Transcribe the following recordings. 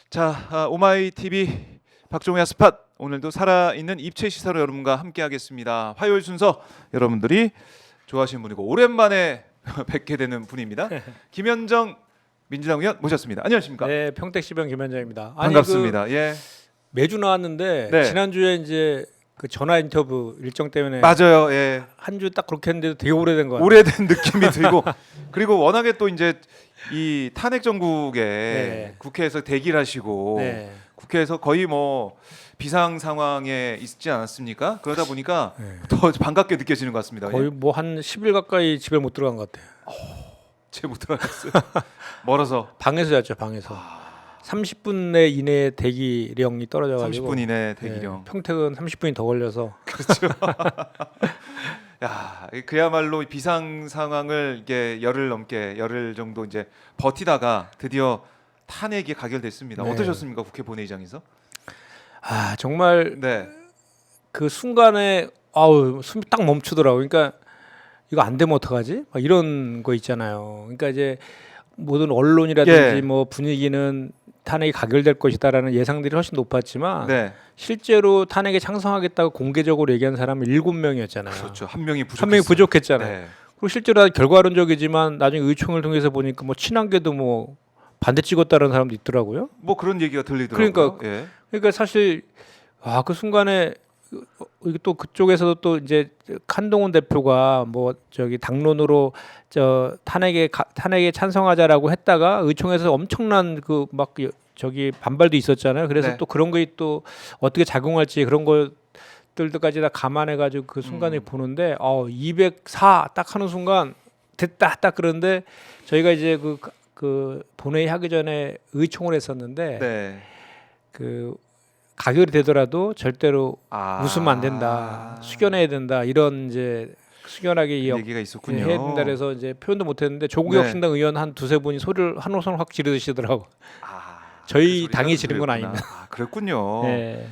자, 오마이 TV 박종의 스팟 오늘도 살아있는 입체 시사로 여러분과 함께하겠습니다. 화요일 순서 여러분들이 좋아하시는 분이고 오랜만에 뵙게 되는 분입니다. 김현정 민주당 의원 모셨습니다. 안녕하십니까? 네, 평택시병 김현정입니다. 반갑습니다. 예, 매주 나왔는데 네. 지난주에 이제 그 전화 인터뷰 일정 때문에 맞아요. 예, 한 주 딱 그렇게 했는데도 되게 오래된 거 같아요. 오래된 느낌이 들고 그리고 워낙에 또 이제 이 탄핵 정국에 네. 국회에서 대기를 하시고 네. 국회에서 거의 뭐 비상 상황에 있지 않았습니까? 그러다 보니까 네. 더 반갑게 느껴지는 것 같습니다. 거의 뭐 한 10일 가까이 집에 못 들어간 것 같아요. 제못 들어갔어요. 멀어서 방에서 잤죠, 방에서. 30분 내 이내에 대기령이 떨어져 가지고 30분 이내 대기령. 평택은 30분이 더 걸려서 그렇죠. 야, 그야말로 비상 상황을 이게 열흘 정도 이제 버티다가 드디어 탄핵이 가결됐습니다. 네. 어떠셨습니까? 국회 본회의장에서? 정말 네. 그 순간에 아우 숨이 딱 멈추더라고요. 그러니까 이거 안 되면 어떡하지? 막 이런 거 있잖아요. 그러니까 이제 모든 언론이라든지 예. 뭐 분위기는 탄핵이 가결될 것이다라는 예상들이 훨씬 높았지만 네. 실제로 탄핵에 찬성하겠다고 공개적으로 얘기한 사람은 7명이었잖아요. 그렇죠. 한 명이 부족했어요. 한 명이 부족했잖아요. 네. 그리고 실제로 결과론적이지만 나중에 의총을 통해서 보니까 뭐 친한게도 뭐 반대 찍었다는 사람도 있더라고요. 뭐 그런 얘기가 들리더라고요. 그러니까 예. 그러니까 사실 그 순간에 이게 또 그쪽에서도 또 이제 한동훈 대표가 뭐 저기 당론으로 탄핵에 찬성하자라고 했다가 의총에서 엄청난 그 막 저기 반발도 있었잖아요. 그래서 네. 또 그런 게 또 어떻게 작용할지 그런 것들까지 다 감안해 가지고 그 순간에 보는데 204 딱 하는 순간 됐다 딱 그런데 저희가 이제 그 본회의 하기 전에 의총을 했었는데 네. 그 가결이 되더라도 절대로 아. 웃으면 안 된다, 숙연해야 된다 이런 이제 숙연하게 그 얘기가 있었군요. 해야 된다 그래서 이제 표현도 못했는데 조국 네. 혁신당 의원 한 두세 분이 소리를 한 호선 확 지르시더라고. 아, 저희 그 당이 소리가 지른 건 들렸구나. 아닙니다. 아, 그랬군요. 네.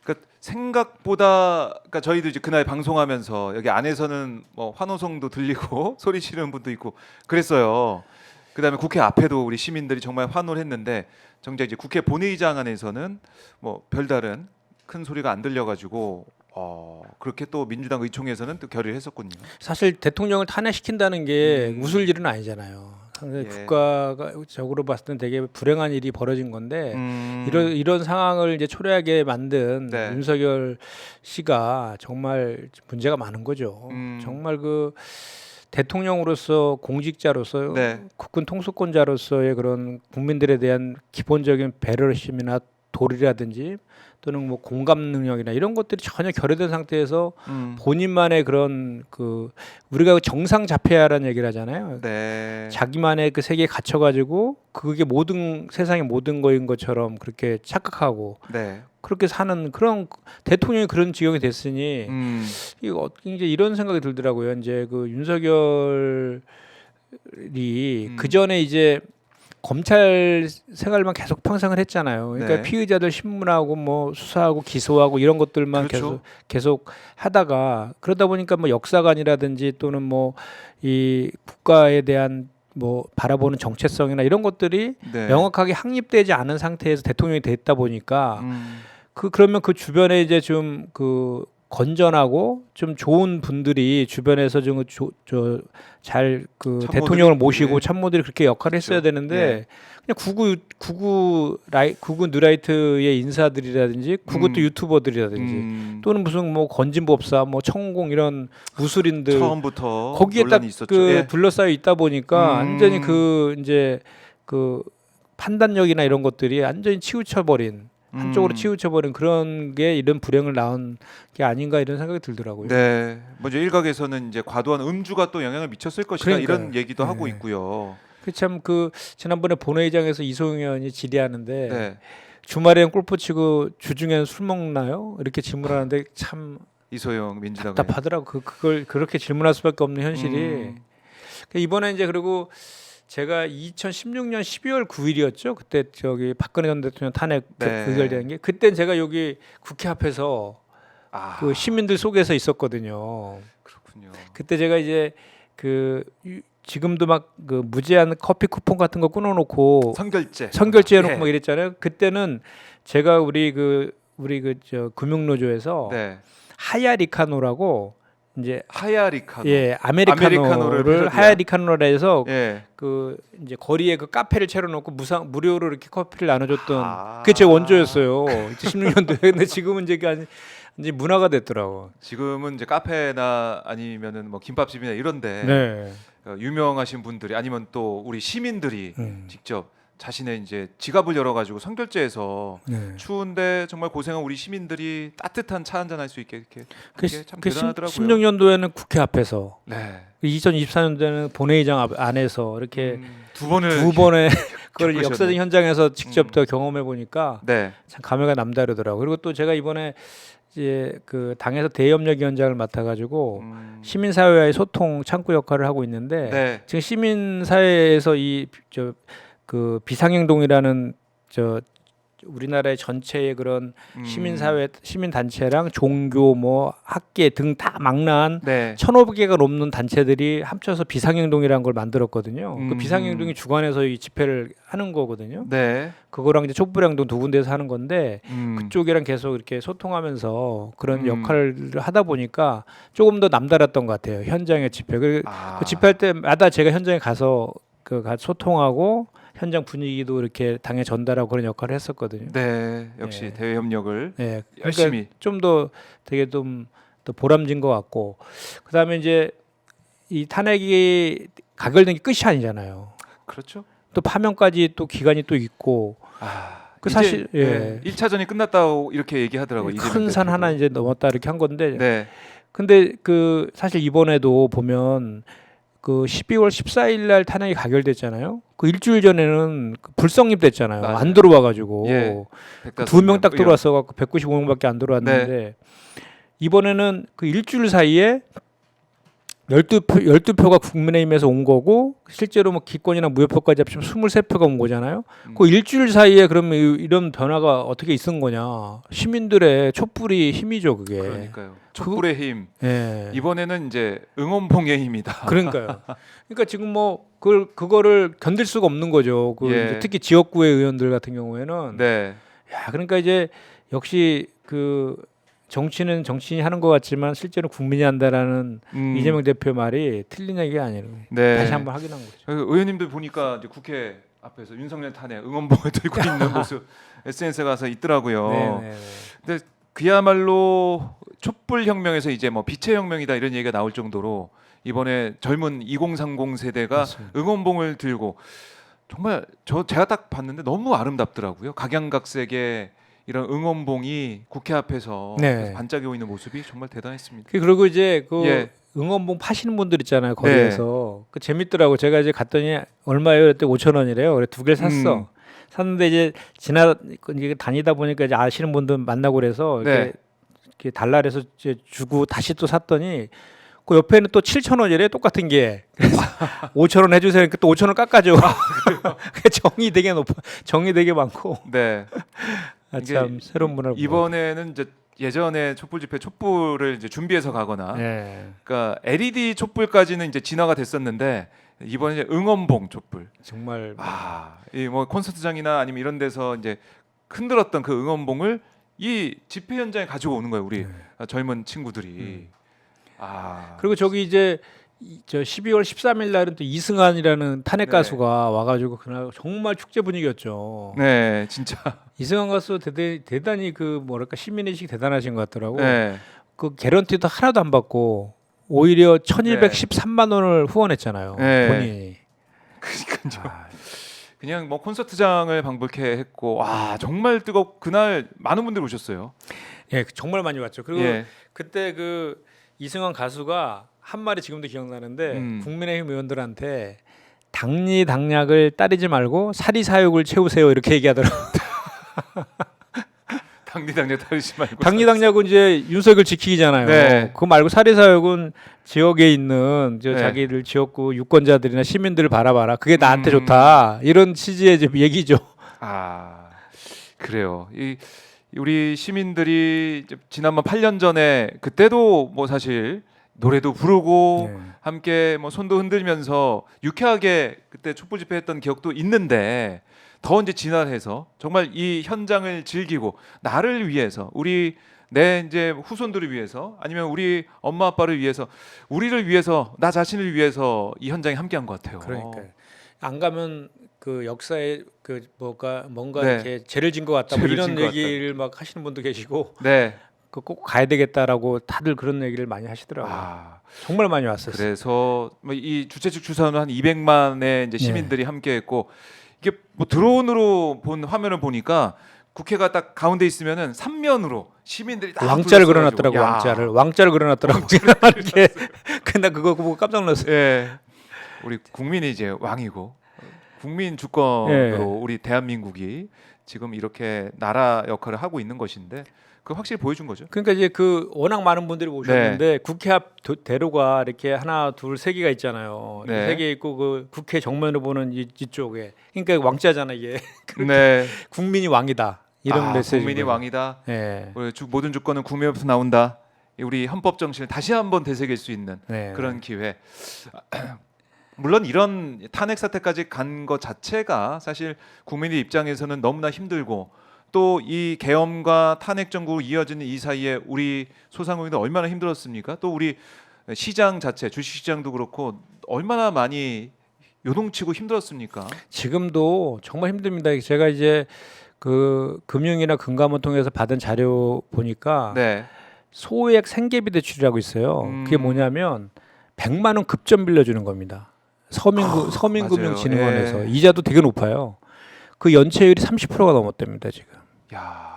그러니까 생각보다 그러니까 저희도 이제 그날 방송하면서 여기 안에서는 뭐 환호성도 들리고 소리 지르는 분도 있고 그랬어요. 그다음에 국회 앞에도 우리 시민들이 정말 환호를 했는데 정작 이제 국회 본회의장 안에서는 뭐 별다른 큰 소리가 안 들려가지고 그렇게 또 민주당 의총에서는 또 결의를 했었군요. 사실 대통령을 탄핵시킨다는 게 웃을 일은 아니잖아요. 상당히 예. 국가가 적으로 봤을 땐 되게 불행한 일이 벌어진 건데 이런 상황을 이제 초래하게 만든 네. 윤석열 씨가 정말 문제가 많은 거죠. 정말 그 대통령으로서 공직자로서 네. 국군 통수권자로서의 그런 국민들에 대한 기본적인 배려심이나 도리라든지 또는 뭐 공감 능력이나 이런 것들이 전혀 결여된 상태에서 본인만의 그런 그 우리가 정상 자폐아라는 얘기를 하잖아요. 네. 자기만의 그 세계에 gat혀가지고 그게 모든 세상의 모든 거인 것처럼 그렇게 착각하고 네. 그렇게 사는 그런 대통령이 그런 지경이 됐으니 이제 이런 생각이 들더라고요. 이제 그 윤석열이 그 전에 이제 검찰 생활만 계속 평생을 했잖아요. 그러니까 네. 피의자들 신문하고 뭐 수사하고 기소하고 이런 것들만 그렇죠. 계속 하다가 그러다 보니까 뭐 역사관이라든지 또는 뭐 이 국가에 대한 뭐 바라보는 정체성이나 이런 것들이 네. 명확하게 확립되지 않은 상태에서 대통령이 됐다 보니까 그러면 그 주변에 이제 좀 그 건전하고 좀 좋은 분들이 주변에서 좀 잘 그 참모들이, 대통령을 모시고 예. 참모들이 그렇게 역할을 그렇죠. 했어야 되는데 예. 그냥 구구 뉴라이트의 인사들이라든지 구구 또 유튜버들이라든지 또는 무슨 뭐 건진법사 뭐 천공 이런 무술인들 처음부터 거기에 딱 논란이 있었죠. 그 예. 둘러싸여 있다 보니까 완전히 그 이제 그 판단력이나 이런 것들이 완전히 치우쳐버린 한쪽으로 치우쳐버린 그런 게 이런 불행을 낳은 게 아닌가 이런 생각이 들더라고요. 네, 먼저 일각에서는 이제 과도한 음주가 또 영향을 미쳤을 것이다 그러니까요. 이런 얘기도 하고 네. 있고요. 참 그 지난번에 본회의장에서 이소영 의원이 질의하는데 네, 주말에는 골프 치고 주중에는 술 먹나요? 이렇게 질문하는데 참 이소영 민주당 답답하더라고. 그걸 그렇게 질문할 수밖에 없는 현실이. 그러니까 이번에 이제 그리고 제가 2016년 12월 9일이었죠. 그때 저기 박근혜 전 대통령 탄핵 네. 의결되는 게 그때 제가 여기 국회 앞에서 그 시민들 속에서 있었거든요. 그렇군요. 그때 제가 이제 그 지금도 막 그 무제한 커피 쿠폰 같은 거 끊어놓고 선결제. 선결제 해놓고 예. 막 이랬잖아요. 그때는 제가 우리 그 저 금융노조에서 네. 하야리카노라고 이제 하야리카노. 예 아메리카노를 아메리카노를 패러디한? 하야리카노라 해서 예. 그 이제 거리에 그 카페를 차려놓고 무료로 이렇게 커피를 나눠줬던 아. 그게 제 원조였어요. 16년도에. 근데 지금은 이제 이제 문화가 됐더라고. 지금은 이제 카페나 아니면은 뭐 김밥집이나 이런데 네. 유명하신 분들이 아니면 또 우리 시민들이 음. 직접 자신의 이제 지갑을 열어가지고 선결제해서 네. 추운데 정말 고생한 우리 시민들이 따뜻한 차 한잔 할 수 있게 이렇게 그, 그게 참 대단하더라고요. 16년도에는 국회 앞에서, 네. 2024년도에는 본회의장 안에서 이렇게 두 번을 두 번의 그걸 겪으셨네. 역사적 현장에서 직접 음. 더 경험해 보니까 네. 참 감회가 남다르더라고요. 그리고 또 제가 이번에 이제 그 당에서 대협력위원장을 맡아가지고 시민사회와의 소통 창구 역할을 하고 있는데 네. 지금 시민사회에서 이 그 비상행동이라는 우리나라의 전체의 그런 시민사회 시민단체랑 종교 뭐 학계 등 다 망라한 네. 1,500개가 넘는 단체들이 합쳐서 비상행동이라는 걸 만들었거든요. 그 음. 비상행동이 주관해서 이 집회를 하는 거거든요. 네. 그거랑 이제 촛불행동 두 군데서 하는 건데 음. 그쪽이랑 계속 이렇게 소통하면서 그런 음. 역할을 하다 보니까 조금 더 남달랐던 것 같아요. 현장의 집회. 그 아. 집회할 때마다 제가 현장에 가서 소통하고 현장 분위기도 이렇게 당에 전달하고 그런 역할을 했었거든요. 네. 역시 네. 대외 협력을 네, 열심히. 좀 더 되게 좀 더 보람진 것 같고 그다음에 이제 이 탄핵이 가결된 게 끝이 아니잖아요. 그렇죠. 또 파면까지 또 기간이 또 있고 아. 그 이제, 사실 예. 네. 1차전이 끝났다고 이렇게 얘기하더라고요. 큰 산 하나 이제 넘었다 이렇게 한 건데 네. 근데 그 사실 이번에도 보면 그 12월 14일 날 탄핵이 가결됐잖아요. 그 일주일 전에는 불성립 됐잖아요. 맞아요. 안 들어와 가지고. 예. 두 명 딱 의원. 들어왔어 갖고 195명밖에 안 들어왔는데 이번에는 그 일주일 사이에 12표가 국민의힘에서 온 거고 실제로 뭐 기권이나 무효표까지 합치면 23표가 온 거잖아요. 그 일주일 사이에 그러면 이런 변화가 어떻게 있은 거냐? 시민들의 촛불이 힘이죠, 그게. 그러니까요. 촛불의 힘. 예. 이번에는 이제 응원봉의 힘이다. 그러니까요. 그러니까 지금 뭐 그거를 견딜 수가 없는 거죠. 예. 이제 특히 지역구의 의원들 같은 경우에는 네. 야, 그러니까 이제 역시 그 정치는 정치인이 하는 것 같지만 실제로 국민이 한다라는 이재명 대표 말이 틀린 얘기가 아니에요. 네. 다시 한번 확인한 거죠. 의원님들 보니까 이제 국회 앞에서 윤석열 탄핵 응원봉을 들고 있는 모습 SNS에 가서 있더라고요. 네. 근데 그야말로 촛불 혁명에서 이제 뭐 빛의 혁명이다 이런 얘기가 나올 정도로 이번에 젊은 2030 세대가 맞습니다. 응원봉을 들고 정말 제가 딱 봤는데 너무 아름답더라고요. 각양각색의 이런 응원봉이 국회 앞에서 네. 반짝이고 있는 모습이 정말 대단했습니다. 그리고 이제 그 예. 응원봉 파시는 분들 있잖아요 거리에서. 그 재밌더라고. 제가 이제 갔더니 얼마예요? 그랬더니 5,000원이래요. 그래 두 개를 샀어. 샀는데 이제 이게 다니다 보니까 이제 아시는 분들 만나고 그래서 네. 이렇게 달랄해서 이제 주고 다시 또 샀더니 그 옆에는 또 7,000원이래 똑같은 게. 그래서 5,000원 해주세요. 그러니까 또 5,000원 깎아줘. 정이 되게 높아. 정이 되게 많고. 네. 참 새로운 문화를 이번에는 이제 예전에 촛불 집회 촛불을 이제 준비해서 가거나, 네. 그러니까 LED 촛불까지는 이제 진화가 됐었는데 이번에 이제 응원봉 촛불. 정말 이 뭐 콘서트장이나 아니면 이런 데서 이제 흔들었던 그 응원봉을 이 집회 현장에 가지고 오는 거예요, 우리 젊은 친구들이. 그리고 저기 이제 저 12월 13일 날은 또 이승환이라는 탄핵 네. 가수가 와가지고 그날 정말 축제 분위기였죠. 네, 진짜. 이승환 가수 대단히 그 뭐랄까 시민의식 대단하신 것 같더라고. 네. 그 개런티도 하나도 안 받고 오히려 1,213만 원을 후원했잖아요. 네. 본인이. 그러니까요. 그냥 뭐 콘서트장을 방불케 했고, 와 정말 그날 많은 분들이 오셨어요. 예, 정말 많이 왔죠. 그리고 예. 그때 그 이승환 가수가 한 말이 지금도 기억나는데 국민의힘 의원들한테 당리 당략을 따르지 말고 사리사욕을 채우세요 이렇게 얘기하더라고요. 당리당략 따르지 말고. 당리 당략은 이제 윤석열 지키기잖아요. 네. 그거 말고 사리사욕은 지역에 있는 네. 자기들 지역구 유권자들이나 시민들을 바라봐라. 그게 나한테 좋다. 이런 취지의 이제 얘기죠. 아 그래요. 우리 시민들이 이제 지난번 8년 전에 그때도 뭐 사실 노래도 부르고 네. 함께 뭐 손도 흔들면서 유쾌하게 그때 촛불 집회했던 기억도 있는데 더 이제 진화해서 정말 이 현장을 즐기고 나를 위해서 우리 내 이제 후손들을 위해서 아니면 우리 엄마 아빠를 위해서 우리를 위해서 나 자신을 위해서 이 현장에 함께한 것 같아요. 그러니까 안 가면 그 역사에 그 뭔가 네. 이렇게 죄를 진 것 같다 뭐 죄를 이런 진것 얘기를 막 하시는 분도 계시고 네. 그 꼭 가야 되겠다라고 다들 그런 얘기를 많이 하시더라고요. 아, 정말 많이 왔었어요. 그래서 뭐이 주최 측 추산은 한 200만의 이제 네. 시민들이 함께했고 이게 뭐 드론으로 본 화면을 보니까 국회가 딱 가운데 있으면은 3면으로 시민들이 다 왕자를 둘러싸가지고. 그려놨더라고. 야. 왕자를 그려놨더라고. 이렇게 근데 그거 보고 깜짝 놀랐어요. 예. 우리 국민이 이제 왕이고 국민 주권으로 예. 우리 대한민국이 지금 이렇게 나라 역할을 하고 있는 것인데 그 확실히 보여준 거죠. 그러니까 이제 그 워낙 많은 분들이 오셨는데 국회 앞 대로가 이렇게 하나, 둘, 세 개가 있잖아요. 네. 세 개 있고 그 국회 정면으로 보는 이쪽에. 그러니까 왕자잖아 이게. 네. 국민이 왕이다. 이런 메시지. 국민이 왕이다. 네. 우리 모든 주권은 국민으로부터 나온다. 우리 헌법 정신을 다시 한번 되새길 수 있는 네. 그런 기회. 물론 이런 탄핵 사태까지 간 것 자체가 사실 국민의 입장에서는 너무나 힘들고 또 이 계엄과 탄핵 정국으로 이어지는 이 사이에 우리 소상공인들 얼마나 힘들었습니까? 또 우리 시장 자체 주식시장도 그렇고 얼마나 많이 요동치고 힘들었습니까? 지금도 정말 힘듭니다. 제가 이제 그 금융이나 금감원 통해서 받은 자료 보니까 네. 소액 생계비 대출이라고 있어요. 그게 뭐냐면 100만 원 급전 빌려주는 겁니다. 서민금융진흥원에서 맞아요. 예. 이자도 되게 높아요. 그 연체율이 30%가 넘었답니다 지금. 야.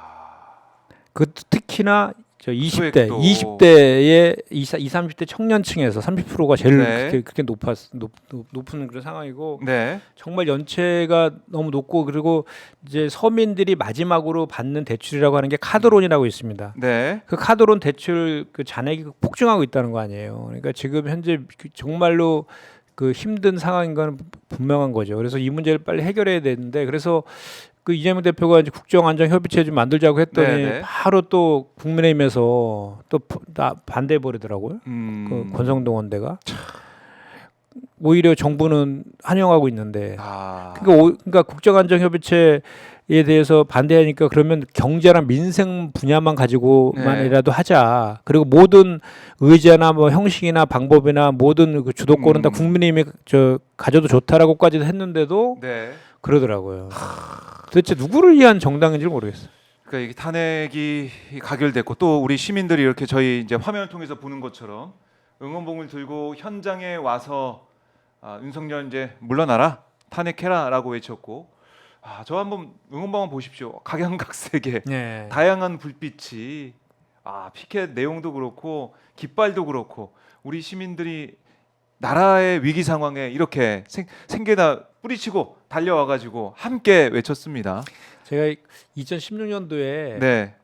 그 특히나 저 20대, 소액도. 20대의 20, 30대 청년층에서 30%가 제일 네. 그렇게 높은 그런 상황이고 네. 정말 연체가 너무 높고 그리고 이제 서민들이 마지막으로 받는 대출이라고 하는 게 카드론이라고 있습니다. 네. 그 카드론 대출 그 잔액이 폭증하고 있다는 거 아니에요. 그러니까 지금 현재 정말로 그 힘든 상황인 건 분명한 거죠. 그래서 이 문제를 빨리 해결해야 되는데 그래서 그 이재명 대표가 이제 국정안전협의체 좀 만들자고 했더니 네네. 바로 또 국민의힘에서 또 반대해 버리더라고요. 그 권성동 원대가 오히려 정부는 환영하고 있는데 아. 그러니까 국정안전협의체에 대해서 반대하니까 그러면 경제랑 민생 분야만 가지고만이라도 하자. 그리고 모든 의제나 뭐 형식이나 방법이나 모든 그 주도권은 다 국민의힘이 저 가져도 좋다라고까지도 했는데도 네. 그러더라고요. 도대체 누구를 위한 정당인지 모르겠어요. 그러니까 이게 탄핵이 가결됐고 또 우리 시민들이 이렇게 저희 이제 화면을 통해서 보는 것처럼 응원봉을 들고 현장에 와서 윤석열 이제 물러나라 탄핵해라라고 외쳤고 저 한번 응원봉 한번 보십시오. 각양각색의 네. 다양한 불빛이 피켓 내용도 그렇고 깃발도 그렇고 우리 시민들이 나라의 위기 상황에 이렇게 생계다 뿌리치고 달려와가지고 함께 외쳤습니다. 제가 2016년도에 네,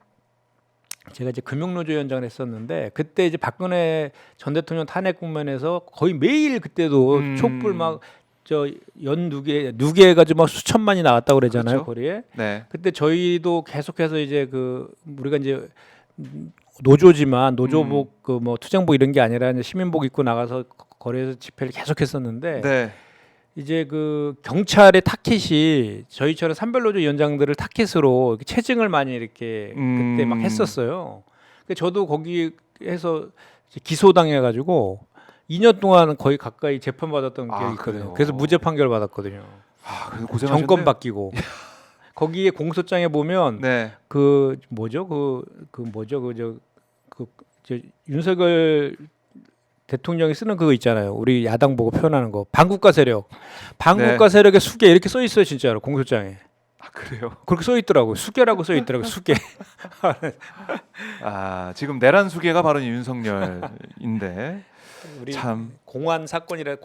제가 이제 금융노조위원장을 했었는데 그때 이제 박근혜 전 대통령 탄핵 국면에서 거의 매일 그때도 촛불 막 저 연 누계 해가지고 막 수천만이 나왔다고 그러잖아요. 그렇죠. 거리에. 네, 그때 저희도 계속해서 이제 그 우리가 이제 노조지만 노조복 그 뭐 투쟁복 이런 게 아니라 이제 시민복 입고 나가서 거리에서 집회를 계속했었는데 네, 이제 그 경찰의 타켓이 저희처럼 산별노조 위원장들을 타켓으로 이렇게 체증을 많이 이렇게 그때 막 했었어요. 그 저도 거기에서 기소당해가지고 2년 동안 거의 가까이 재판 받았던 기억이 있거든요. 그래요? 그래서 무죄 판결 받았거든요. 그래도 고생하셨네. 정권 바뀌고 거기에 공소장에 보면 네, 그 뭐죠 저 윤석열 대통령이 쓰는 그거 있잖아요. 우리 야당 보고 표현하는 거. 반국가 세력. 반국가 세력의 수계 이렇게 써 있어요, 진짜로 공소장에. 그래요. 그렇게 써 있더라고요. 수계라고 써 있더라고요. 수계. 지금 내란 수계가 바로 윤석열인데 우리 참 공안 사건으로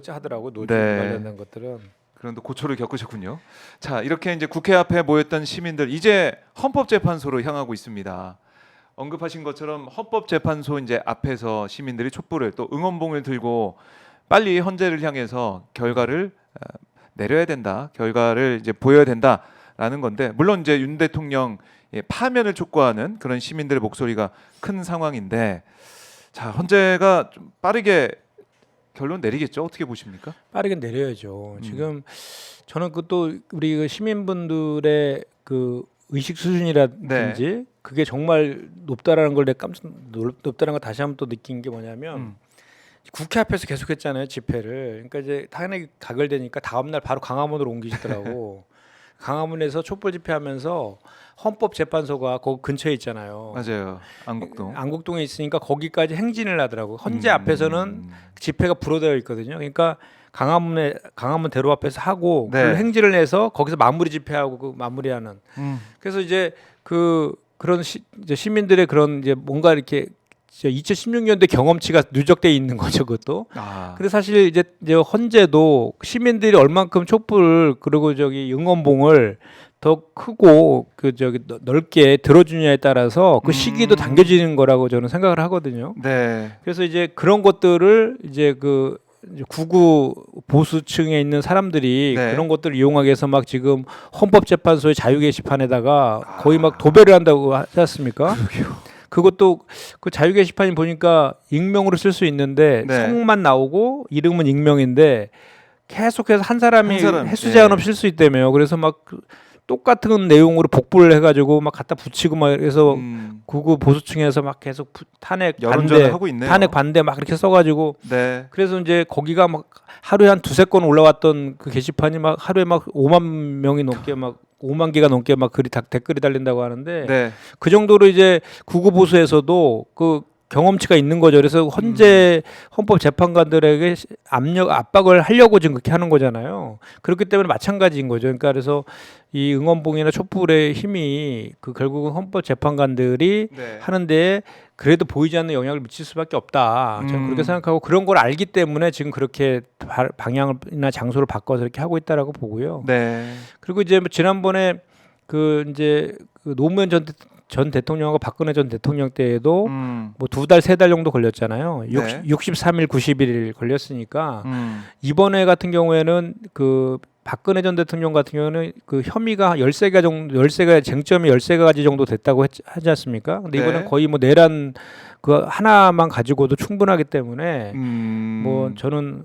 하더라고 노조 네. 관련된 것들은. 그런데 고초를 겪으셨군요. 자, 이렇게 이제 국회 앞에 모였던 시민들 이제 헌법재판소로 향하고 있습니다. 언급하신 것처럼 헌법재판소 이제 앞에서 시민들이 촛불을 또 응원봉을 들고 빨리 헌재를 향해서 결과를 내려야 된다, 결과를 이제 보여야 된다라는 건데 물론 이제 윤 대통령 파면을 촉구하는 그런 시민들의 목소리가 큰 상황인데 자, 헌재가 좀 빠르게 결론 내리겠죠? 어떻게 보십니까? 빠르게 내려야죠. 지금 저는 그 또 우리 그 시민분들의 그 의식 수준이라든지 그게 정말 높다라는 걸 내가 깜짝 높다는 걸 다시 한번 또 느낀 게 뭐냐면 국회 앞에서 계속했잖아요 집회를. 그러니까 이제 탄핵이 가결되니까 다음 날 바로 강화문으로 옮기시더라고. 강화문에서 촛불 집회하면서 헌법재판소가 거기 근처에 있잖아요. 맞아요. 안국동. 안국동에 있으니까 거기까지 행진을 하더라고. 헌재 앞에서는 집회가 불어되어 있거든요. 그러니까 강화문 대로 앞에서 하고 네. 그걸 행진을 해서 거기서 마무리 집회하고 그 마무리하는. 그래서 이제 그런 이제 시민들의 그런 이제 뭔가 이렇게 2016년대 경험치가 누적돼 있는 거죠, 그것도. 그래서 사실 이제 헌재도 시민들이 얼만큼 촛불 그리고 응원봉을 더 크고 넓게 들어주냐에 따라서 그 시기도 당겨지는 거라고 저는 생각을 하거든요. 네. 그래서 이제 그런 것들을 이제 그 구구 보수층에 있는 사람들이 네. 그런 것들을 이용하기 위해서 막 지금 헌법재판소의 자유 게시판에다가 거의 막 도배를 한다고 하지 않습니까? 그것도 그 자유 게시판이 보니까 익명으로 쓸 수 있는데 네. 성만 나오고 이름은 익명인데 계속해서 한 사람이 횟수 제한 없이 쓸 수 있다며요. 그래서 막 똑같은 내용으로 복붙을 해가지고 막 갖다 붙이고 막 그래서 구구 보수층에서 막 계속 탄핵 반대, 하고 있네요. 탄핵 반대 막 이렇게 써가지고 네. 그래서 이제 거기가 막 하루에 한 두세 건 올라왔던 그 게시판이 막 하루에 막 5만 명이 넘게 막 5만 개가 넘게 막 댓글이 달린다고 하는데 네. 그 정도로 이제 구구 보수에서도 그 경험치가 있는 거죠. 그래서 헌재 헌법 재판관들에게 압박을 하려고 지금 그렇게 하는 거잖아요. 그렇기 때문에 마찬가지인 거죠. 그러니까 그래서 이 응원봉이나 촛불의 힘이 그 결국은 헌법 재판관들이 네. 하는데 그래도 보이지 않는 영향을 미칠 수밖에 없다. 저는 그렇게 생각하고 그런 걸 알기 때문에 지금 그렇게 방향이나 장소를 바꿔서 이렇게 하고 있다라고 보고요. 네. 그리고 이제 뭐 지난번에 그 노무현 전 대통령하고 박근혜 전 대통령 때에도 뭐 2달 3달 정도 걸렸잖아요. 네. 63일 91일 걸렸으니까 이번에 같은 경우에는 그 박근혜 전 대통령 같은 경우는 그 혐의가 13가 쟁점이 13가지 정도 됐다고 하지 않습니까? 근데 이거는 네. 거의 뭐 내란 그 하나만 가지고도 충분하기 때문에 뭐 저는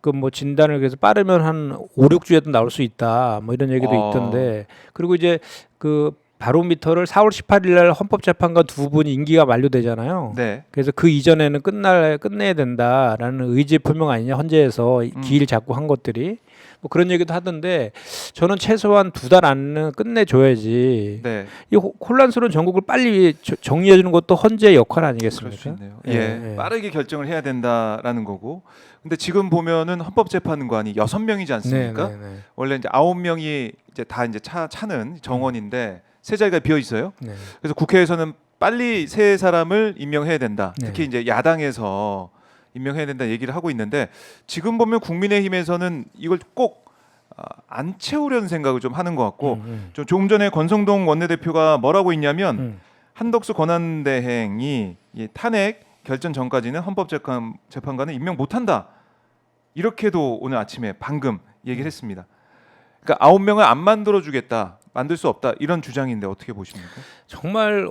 그 뭐 진단을 그래서 빠르면 한 5, 6주에도 나올 수 있다. 뭐 이런 얘기도 있던데. 그리고 이제 그 바로미터를 4월 18일 날 헌법재판관 두 분이 임기가 만료되잖아요. 네. 그래서 그 이전에는 끝내야 된다라는 의지 표명 아니냐 헌재에서 기일 잡고 한 것들이 뭐 그런 얘기도 하던데 저는 최소한 2달 안은 끝내줘야지. 네. 이 혼란스러운 전국을 빨리 정리해 주는 것도 헌재의 역할 그럴 아니겠습니까? 수 있네요. 예. 빠르게 결정을 해야 된다라는 거고. 근데 지금 보면은 헌법재판관이 6명이지 않습니까? 원래 이제 9명이 이제 다 이제 차는 정원인데 세 자리가 비어 있어요. 네. 그래서 국회에서는 빨리 새 사람을 임명해야 된다. 네. 특히 이제 야당에서 임명해야 된다 얘기를 하고 있는데 지금 보면 국민의힘에서는 이걸 꼭 안 채우려는 생각을 좀 하는 것 같고 조금 전에 권성동 원내대표가 뭐라고 했냐면 한덕수 권한대행이 이 탄핵 결정 전까지는 헌법재판관을 임명 못한다. 이렇게도 오늘 아침에 방금 얘기를 했습니다. 그러니까 9명을 안 만들어주겠다. 만들 수 없다. 이런 주장인데 어떻게 보십니까? 정말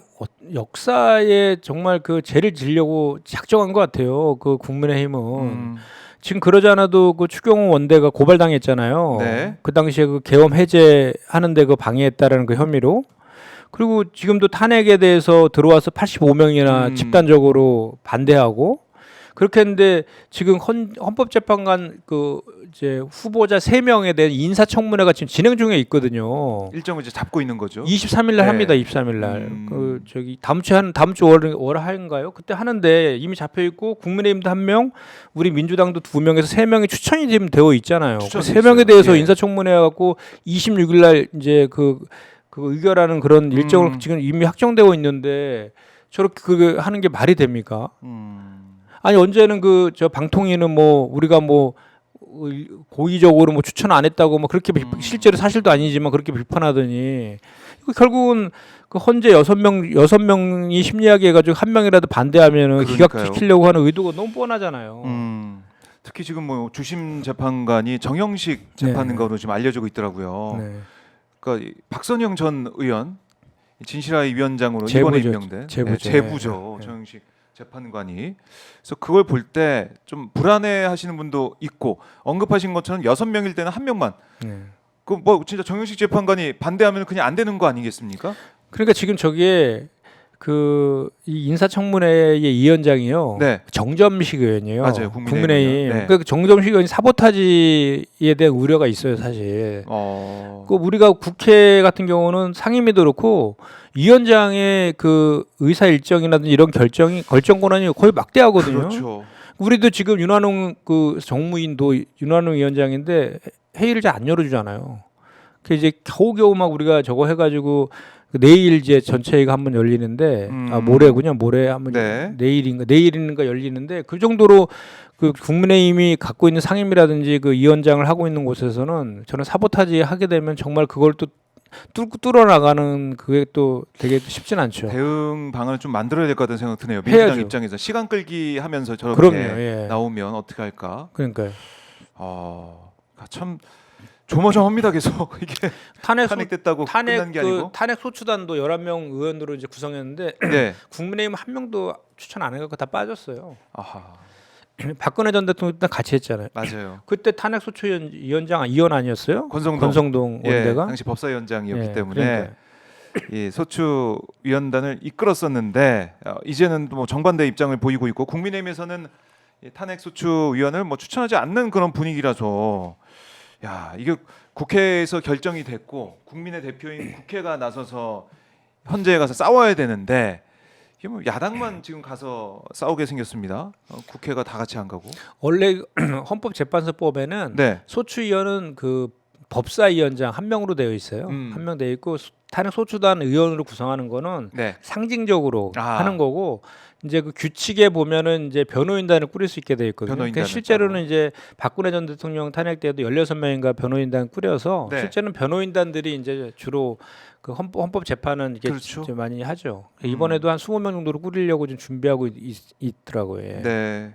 역사에 정말 그 죄를 지려고 작정한 것 같아요. 그 국민의힘은 지금 그러지 않아도 그 추경호 원대가 고발당했잖아요. 네. 그 당시에 그 계엄 해제하는데 그 방해했다라는 그 혐의로. 그리고 지금도 탄핵에 대해서 들어와서 85명이나 집단적으로 반대하고 그렇게 했는데 지금 헌법재판관 그 이제 후보자 3명에 대한 인사청문회가 지금 진행 중에 있거든요. 일정을 이제 잡고 있는 거죠. 23일 날 네. 합니다. 23일 날. 그 저기 다음 주 월화인가요? 그때 하는데 이미 잡혀 있고 국민의힘도 1명, 우리 민주당도 2명에서 3명이 추천이 지금 되어 있잖아요. 그 추천이 3명에 대해서 예. 인사청문회 해 갖고 26일 날 이제 그 의결하는 그런 일정을 지금 이미 확정되어 있는데 저렇게 그게 하는 게 말이 됩니까? 아니 언제는 그 저 방통위는 뭐 우리가 뭐 고의적으로 뭐 추천 안 했다고 뭐 그렇게 실제로 사실도 아니지만 그렇게 비판하더니 이거 결국은 그 헌재 6명이 심리하게 해가지고 1명이라도 반대하면은 기각시키려고 하는 의도가 너무 뻔하잖아요. 특히 지금 뭐 주심 재판관이 정영식 재판관으로 지금 알려지고 있더라고요. 네. 그러니까 박선영 전 의원 진실화위 위원장으로 제부죠. 이번에 임명된 제부죠. 제부죠. 네. 정영식 재판관이. 그래서 그걸 볼 때 좀 불안해하시는 분도 있고 언급하신 것처럼 6명일 때는 1명만. 네. 그 뭐 진짜 정영식 재판관이 반대하면 그냥 안 되는 거 아니겠습니까? 그러니까 지금 저기에 이 인사청문회의 이 위원장이요. 네. 정점식 의원이에요. 맞아요. 국민의힘이요. 네. 그 정점식 의원이 사보타지에 대한 우려가 있어요, 사실. 그 우리가 국회 같은 경우는 상임위도 그렇고 위원장의 그 의사 일정이라든지 이런 결정 권한이 거의 막대하거든요. 그렇죠. 우리도 지금 윤한홍 그 정무인도 윤한홍 위원장인데 회의를 잘 안 열어주잖아요. 그 이제 겨우겨우 막 우리가 저거 해가지고 내일 이제 전체회의가 한번 열리는데 모레군요. 모레 한번 네. 내일인가 열리는데 그 정도로 그 국민의힘이 갖고 있는 상임이라든지 그 위원장을 하고 있는 곳에서는 저는 사보타지 하게 되면 정말 그걸 또 뚫어 나가는 그게 또 되게 쉽진 않죠. 대응 방안을 좀 만들어야 될 것 같다는 생각 드네요. 민주당 해야죠. 입장에서 시간 끌기 하면서 저렇게 그럼요. 예. 나오면 어떻게 할까? 그러니까요. 참 조마조마합니다. 계속 이게 탄핵 탄핵됐다고 끝난 게 아니고. 탄핵 소추단도 11명 의원으로 이제 구성했는데 네. 국민의힘 한 명도 추천 안 해갖고 다 빠졌어요. 아하. 박근혜 전 대통령 때 같이 했잖아요. 맞아요. 그때 탄핵 소추위원장 이원 아니었어요? 권성동 원대가. 당시 법사위원장이었기 예, 때문에 그러니까요. 이 소추위원단을 이끌었었는데 이제는 뭐 정반대 입장을 보이고 있고 국민의힘에서는 이 탄핵 소추위원을 뭐 추천하지 않는 그런 분위기라서 야 이게 국회에서 결정이 됐고 국민의 대표인 국회가 나서서 헌재에 가서 싸워야 되는데 이게 뭐 야당만 지금 가서 싸우게 생겼습니다. 국회가 다 같이 안 가고. 원래 헌법재판소법에는 네. 소추위원은 그 법사위원장 한 명으로 되어 있어요. 한 명 되어 있고 탄핵 소추단 의원으로 구성하는 거는 네. 상징적으로 아. 하는 거고 이제 그 규칙에 보면은 이제 변호인단을 꾸릴 수 있게 되어 있거든요. 그러니까 변호인단을 실제로는 따로. 이제 박근혜 전 대통령 탄핵 때도 16명인가 변호인단 꾸려서 네. 실제는 변호인단들이 이제 주로 그 헌법 재판은 이게 그렇죠. 좀 많이 하죠. 이번에도 한 20명 정도로 꾸리려고 지금 준비하고 있더라고요. 예. 네.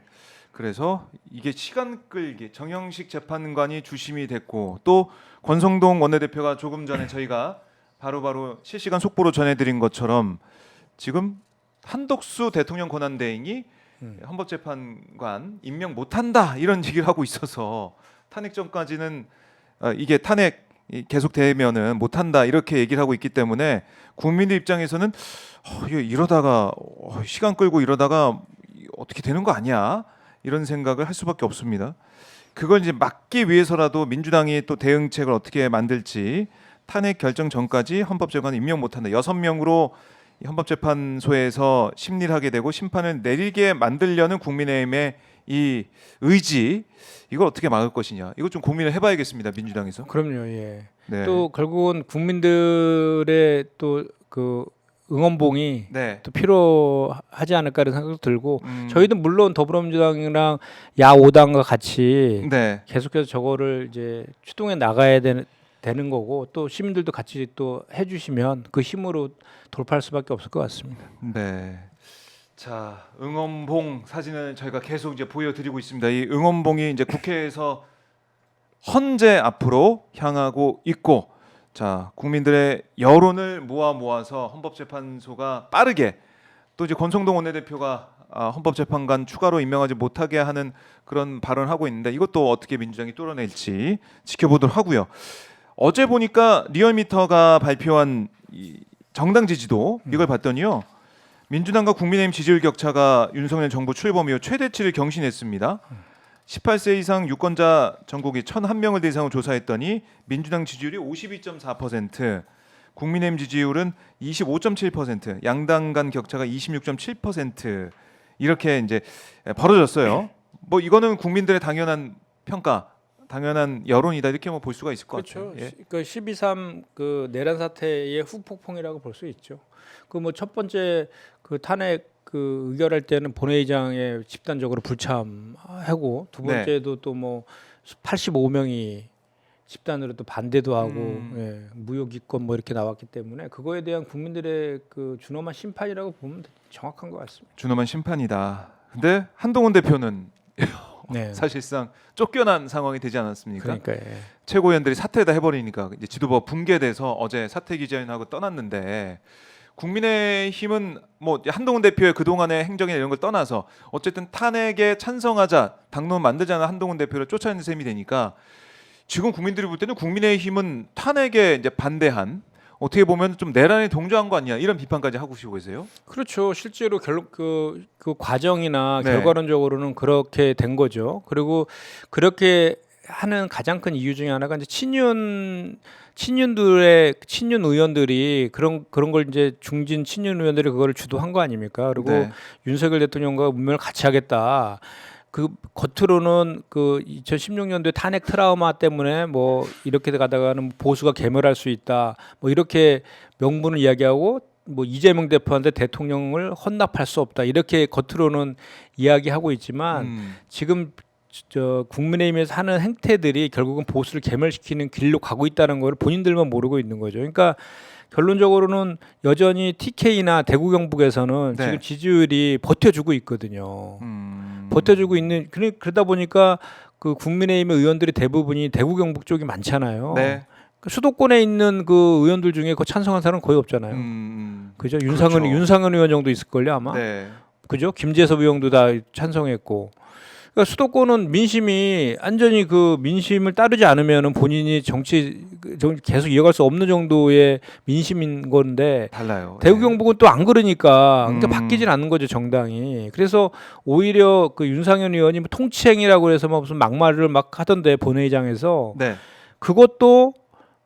그래서 이게 시간 끌기 정영식 재판관이 주심이 됐고 또 권성동 원내대표가 조금 전에 저희가 바로바로 실시간 속보로 전해드린 것처럼 지금 한덕수 대통령 권한대행이 헌법재판관 임명 못한다 이런 얘기를 하고 있어서 탄핵 전까지는 이게 탄핵 계속되면은 못한다 이렇게 얘기를 하고 있기 때문에 국민들 입장에서는 이러다가 시간 끌고 이러다가 어떻게 되는 거 아니야 이런 생각을 할 수밖에 없습니다. 그걸 이제 막기 위해서라도 민주당이 또 대응책을 어떻게 만들지 탄핵 결정 전까지 헌법재판관 임명 못한다 6명으로 헌법재판소에서 심리를 하게 되고 심판을 내리게 만들려는 국민의힘의 이 의지 이걸 어떻게 막을 것이냐 이거 좀 고민을 해봐야겠습니다 민주당에서. 그럼요. 예. 네. 또 결국은 국민들의 또 그 응원봉이 네. 또 필요하지 않을까 이런 생각도 들고 저희도 음. 물론 더불어민주당이랑 야5당과 같이 네. 계속해서 저거를 이제 추동해 나가야 되는 거고 또 시민들도 같이 또 해주시면 그 힘으로 돌파할 수밖에 없을 것 같습니다. 네. 자 응원봉 사진을 저희가 계속 이제 보여드리고 있습니다. 이 응원봉이 이제 국회에서 헌재 앞으로 향하고 있고, 자 국민들의 여론을 모아서 헌법재판소가 빠르게 또 이제 권성동 원내대표가 헌법재판관 추가로 임명하지 못하게 하는 그런 발언을 하고 있는데 이것도 어떻게 민주당이 뚫어낼지 지켜보도록 하고요. 어제 보니까 리얼미터가 발표한 이 정당 지지도 이걸 봤더니요. 민주당과 국민의힘 지지율 격차가 윤석열 정부 출범 이후 최대치를 경신했습니다. 18세 이상 유권자 전국이 1,001명을 대상으로 조사했더니 민주당 지지율이 52.4%, 국민의힘 지지율은 25.7%, 양당 간 격차가 26.7% 이렇게 이제 벌어졌어요. 뭐 이거는 국민들의 당연한 평가, 당연한 여론이다 이렇게 뭐 볼 수가 있을 것 그렇죠. 같아요. 예. 그 12.3 그 내란 사태의 후폭풍이라고 볼 수 있죠. 그 뭐 첫 번째 그 탄핵 그 의결할 때는 본회의장에 집단적으로 불참하고 두 번째도 또 뭐 85명이 집단으로 또 반대도 하고 예, 무효기권 뭐 이렇게 나왔기 때문에 그거에 대한 국민들의 그 준엄한 심판이라고 보면 정확한 것 같습니다. 준엄한 심판이다. 근데 한동훈 대표는 네. 사실상 쫓겨난 상황이 되지 않았습니까? 그러니까 예. 최고위원들이 사퇴다 해버리니까 이제 지도부가 붕괴돼서 어제 사퇴 기자회견하고 떠났는데 국민의힘은 뭐 한동훈 대표의 그동안의 행정이나 이런 걸 떠나서 어쨌든 탄핵에 찬성하자, 당론 만들자는 한동훈 대표를 쫓아내는 셈이 되니까 지금 국민들이 볼 때는 국민의힘은 탄핵에 이제 반대한, 어떻게 보면 좀 내란에 동조한 거 아니야, 이런 비판까지 하고 계세요. 그렇죠. 실제로 그 과정이나 네. 결과론적으로는 그렇게 된 거죠. 그리고 그렇게 하는 가장 큰 이유 중에 하나가 이제 친윤 의원들이 그런 걸 이제 중진 친윤 의원들이 그거를 주도한 거 아닙니까? 그리고 네. 윤석열 대통령과 문명을 같이 하겠다. 그 겉으로는 그 2016년도에 탄핵 트라우마 때문에 뭐 이렇게 가다가는 보수가 괴멸할 수 있다. 뭐 이렇게 명분을 이야기하고 뭐 이재명 대표한테 대통령을 헌납할 수 없다. 이렇게 겉으로는 이야기하고 있지만 지금 저 국민의힘에서 하는 행태들이 결국은 보수를 괴멸시키는 길로 가고 있다는 걸 본인들만 모르고 있는 거죠. 그러니까 결론적으로는 여전히 TK나 대구 경북에서는 네. 지금 지지율이 버텨주고 있거든요. 버텨주고 있는 그러다 보니까 그 국민의힘의 의원들이 대부분이 대구 경북 쪽이 많잖아요. 네. 그 수도권에 있는 그 의원들 중에 그 찬성한 사람은 거의 없잖아요. 그죠? 그렇죠. 윤상은 의원 정도 있을걸요 아마. 네. 그죠? 김재섭 의원도 다 찬성했고. 그러니까 수도권은 민심이 완전히 그 민심을 따르지 않으면은 본인이 정치 계속 이어갈 수 없는 정도의 민심인 건데 달라요. 대구 네. 경북은 또 안 그러니까 그러니까 음. 바뀌진 않는 거죠 정당이. 그래서 오히려 그 윤상현 의원이 뭐 통치행위라고 해서 막 무슨 막말을 막 하던데 본회의장에서 네. 그것도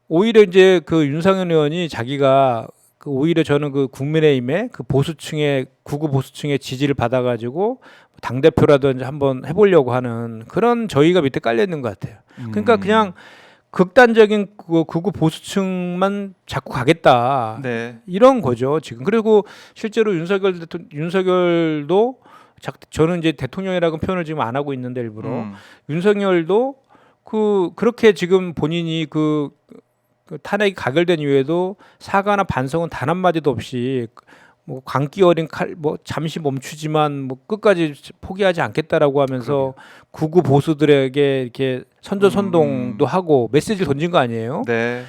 오히려 이제 그 윤상현 의원이 자기가 그 오히려 저는 그 국민의힘의 그 보수층의 구구 보수층의 지지를 받아가지고 당 대표라든지 한번 해보려고 하는 그런 저희가 밑에 깔려 있는 것 같아요. 그러니까 그냥 극단적인 그 구구 보수층만 자꾸 가겠다. 네. 이런 거죠 지금. 그리고 실제로 윤석열도 저는 이제 대통령이라고 표현을 지금 안 하고 있는데 일부러 윤석열도 그렇게 지금 본인이 그 탄핵이 가결된 이후에도 사과나 반성은 단 한마디도 없이 뭐 광기 어린 칼 뭐 잠시 멈추지만 뭐 끝까지 포기하지 않겠다라고 하면서 구구 보수들에게 이렇게 선전선동도 하고 메시지를 던진 거 아니에요? 네.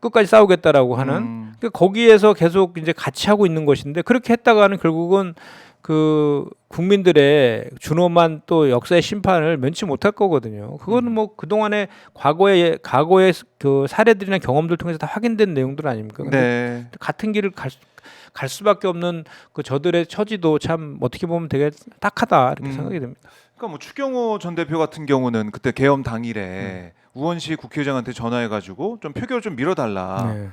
끝까지 싸우겠다라고 하는 그러니까 거기에서 계속 이제 같이 하고 있는 것인데 그렇게 했다가는 결국은 그 국민들의 준엄한 또 역사의 심판을 면치 못할 거거든요. 그거는 뭐 그동안의 과거의 그 사례들이나 경험들 통해서 다 확인된 내용들 아닙니까? 근데 네. 같은 길을 갈 수밖에 없는 그 저들의 처지도 참 어떻게 보면 되게 딱하다 이렇게 생각이 됩니다. 그러니까 뭐 추경호 전 대표 같은 경우는 그때 계엄 당일에 우원식 국회의장한테 전화해가지고 좀 표결 좀 밀어달라 네.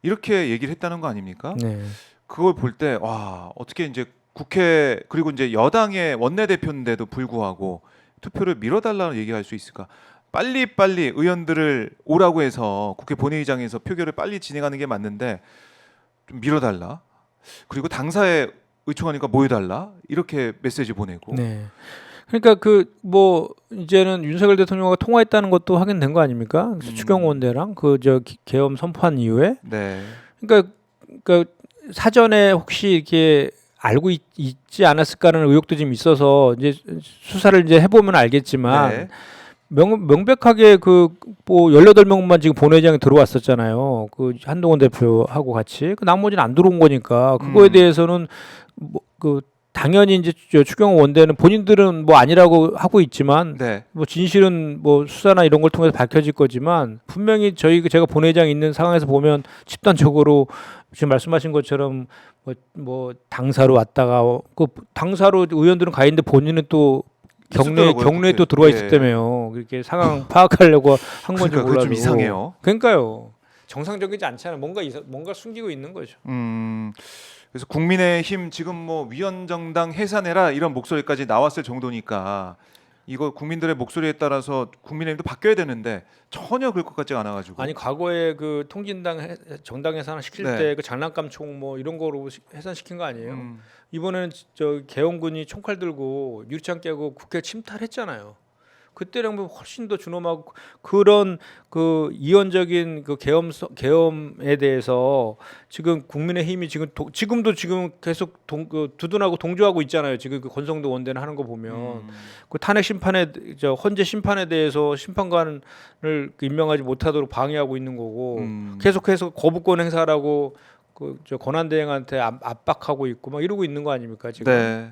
이렇게 얘기를 했다는 거 아닙니까? 네. 그걸 볼 때 와, 어떻게 이제 국회 그리고 이제 여당의 원내대표인데도 불구하고 투표를 밀어달라는 얘기할 수 있을까? 빨리 의원들을 오라고 해서 국회 본회의장에서 표결을 빨리 진행하는 게 맞는데 좀 밀어달라. 그리고 당사에 의총하니까 모여달라 이렇게 메시지 보내고. 네. 그러니까 그 뭐 이제는 윤석열 대통령과 통화했다는 것도 확인된 거 아닙니까? 추경호 원내랑 그 저 계엄 선포한 이후에. 네. 그러니까 사전에 혹시 이렇게 알고 있지 않았을까라는 의혹도 좀 있어서 이제 수사를 이제 해보면 알겠지만 네. 명백하게 그 뭐 18명만 지금 본회의장에 들어왔었잖아요. 그 한동훈 대표하고 같이. 그 나머지는 안 들어온 거니까 그거에 대해서는 뭐 그 당연히 이제 추경호 원대는 본인들은 뭐 아니라고 하고 있지만 네. 뭐 진실은 뭐 수사나 이런 걸 통해서 밝혀질 거지만 분명히 제가 본회의장에 있는 상황에서 보면 집단적으로 지금 말씀하신 것처럼 뭐 당사로 왔다가 그 당사로 의원들은 가 있는데 본인은 또 있었더라고요, 경로에 또 그때. 들어와 예. 있었다며요. 그렇게 상황 파악하려고 한 건지 그러니까 그게 몰라도 좀 이상해요. 그러니까요. 정상적이지 않잖아요. 뭔가 숨기고 있는 거죠. 그래서 국민의힘 지금 뭐 위원정당 해산해라 이런 목소리까지 나왔을 정도니까 이거 국민들의 목소리에 따라서 국민의힘도 바뀌어야 되는데 전혀 그럴 것 같지가 않아가지고. 아니 과거에 그 정당 해산 시킬 네. 때 그 장난감 총 뭐 이런 거로 해산시킨 거 아니에요? 이번에는 저 개헌군이 총칼 들고 유리창 깨고 국회 침탈했잖아요. 그때랑 뭐 훨씬 더 준엄하고 그런 그 이원적인 그 계엄에 대해서 지금 국민의힘이 지금도 계속 두둔하고 동조하고 있잖아요. 지금 그 권성도 원대는 하는 거 보면 그 탄핵 심판에 헌재 심판에 대해서 심판관을 임명하지 못하도록 방해하고 있는 거고 계속해서 거부권 행사라고 저 권한대행한테 압박하고 있고 막 이러고 있는 거 아닙니까 지금? 네.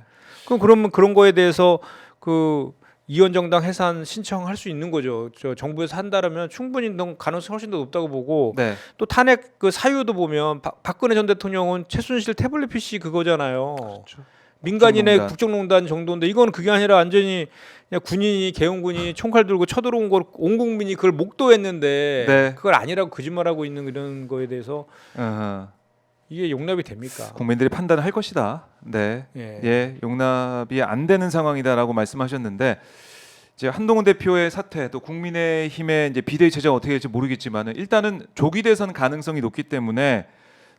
그러면 그런 거에 대해서 그 이원 정당 해산 신청할 수 있는 거죠. 저 정부에서 한다라면 충분히 가능성이 훨씬 더 높다고 보고 네. 또 탄핵 그 사유도 보면 박근혜 전 대통령은 최순실 태블릿 PC 그거잖아요. 그렇죠. 민간인의 국정농단. 국정농단 정도인데 이건 그게 아니라 완전히 그냥 군인이 개헌군이 총칼 들고 쳐들어온 걸 온 국민이 그걸 목도했는데 네. 그걸 아니라고 거짓말하고 있는 이런 거에 대해서 어허. 이게 용납이 됩니까? 국민들이 판단을 할 것이다. 네. 예. 예, 용납이 안 되는 상황이다라고 말씀하셨는데 이제 한동훈 대표의 사태 또 국민의힘의 이제 비대위 체제가 어떻게 될지 모르겠지만은 일단은 조기 대선 가능성이 높기 때문에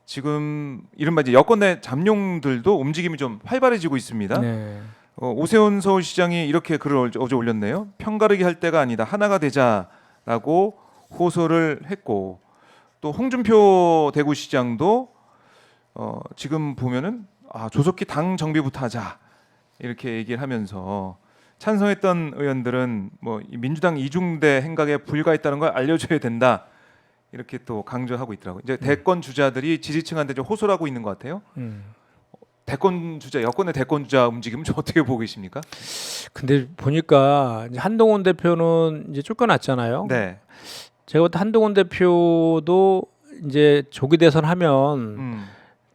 지금 이른바 이제 여권 내 잠룡들도 움직임이 좀 활발해지고 있습니다. 네. 오세훈 서울시장이 이렇게 글을 어제 올렸네요. 편가르기 할 때가 아니다. 하나가 되자라고 호소를 했고 또 홍준표 대구시장도 지금 보면은 조속히 당 정비부터 하자 이렇게 얘기를 하면서 찬성했던 의원들은 뭐 이 민주당 이중대 행각에 불과했다는 걸 알려줘야 된다 이렇게 또 강조하고 있더라고요. 이제 대권 주자들이 지지층한테 좀 호소를 하고 있는 것 같아요. 대권 주자 여권의 대권 주자 움직임은 좀 어떻게 보고 계십니까? 근데 보니까 이제 한동훈 대표는 이제 쫓겨났잖아요. 네. 제가 볼 때 한동훈 대표도 이제 조기 대선 하면 음.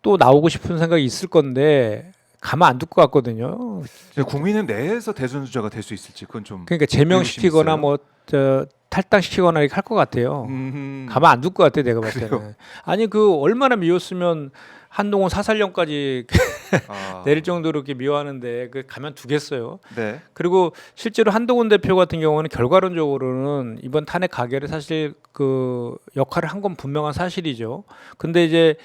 또 나오고 싶은 생각이 있을 건데 가만 안 둘 것 같거든요. 국민의 내에서 대선 주자가 될 수 있을지 그건 좀 그러니까 제명시키거나 의구심이 뭐 저 탈당시키거나 이렇게 할 것 같아요. 가만 안 둘 것 같아 내가 봤을 때는. 아니 그 얼마나 미웠으면 한동훈 사살령까지 내릴 정도로 이렇게 미워하는데 그 가만 두겠어요. 네. 그리고 실제로 한동훈 대표 같은 경우는 결과론적으로는 이번 탄핵 가결에 사실 그 역할을 한 건 분명한 사실이죠. 근데 이제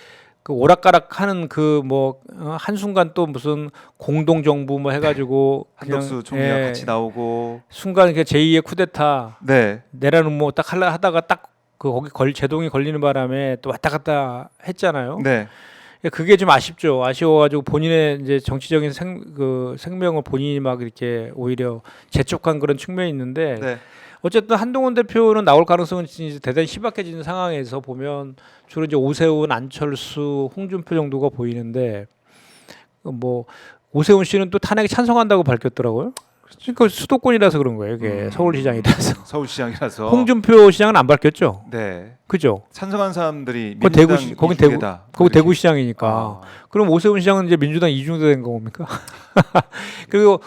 그 오락가락하는 그 뭐 한순간 또 무슨 공동 정부 뭐 해가지고 한덕수 총리와 예, 같이 나오고 순간 그 제2의 쿠데타 네. 내라는 뭐 딱 하려 하다가 딱 그 거기 제동이 걸리는 바람에 또 왔다 갔다 했잖아요. 네. 그게 좀 아쉽죠. 아쉬워가지고 본인의 이제 정치적인 생명을 본인이 막 이렇게 오히려 재촉한 그런 측면이 있는데 네. 어쨌든 한동훈 대표는 나올 가능성은 진짜 대단히 희박해지는 상황에서 보면 주로 이제 오세훈, 안철수, 홍준표 정도가 보이는데 뭐 오세훈 씨는 또 탄핵에 찬성한다고 밝혔더라고요. 그러니까 수도권이라서 그런 거예요. 이게 서울시장이라서. 서울시장이라서 홍준표 시장은 안 밝혔죠. 네. 그죠? 찬성한 사람들이 거기 민주당 거기 이중대다. 거기 이렇게. 대구시장이니까. 아, 그럼 오세훈 시장은 이제 민주당 이중대 된 겁니까? 그리고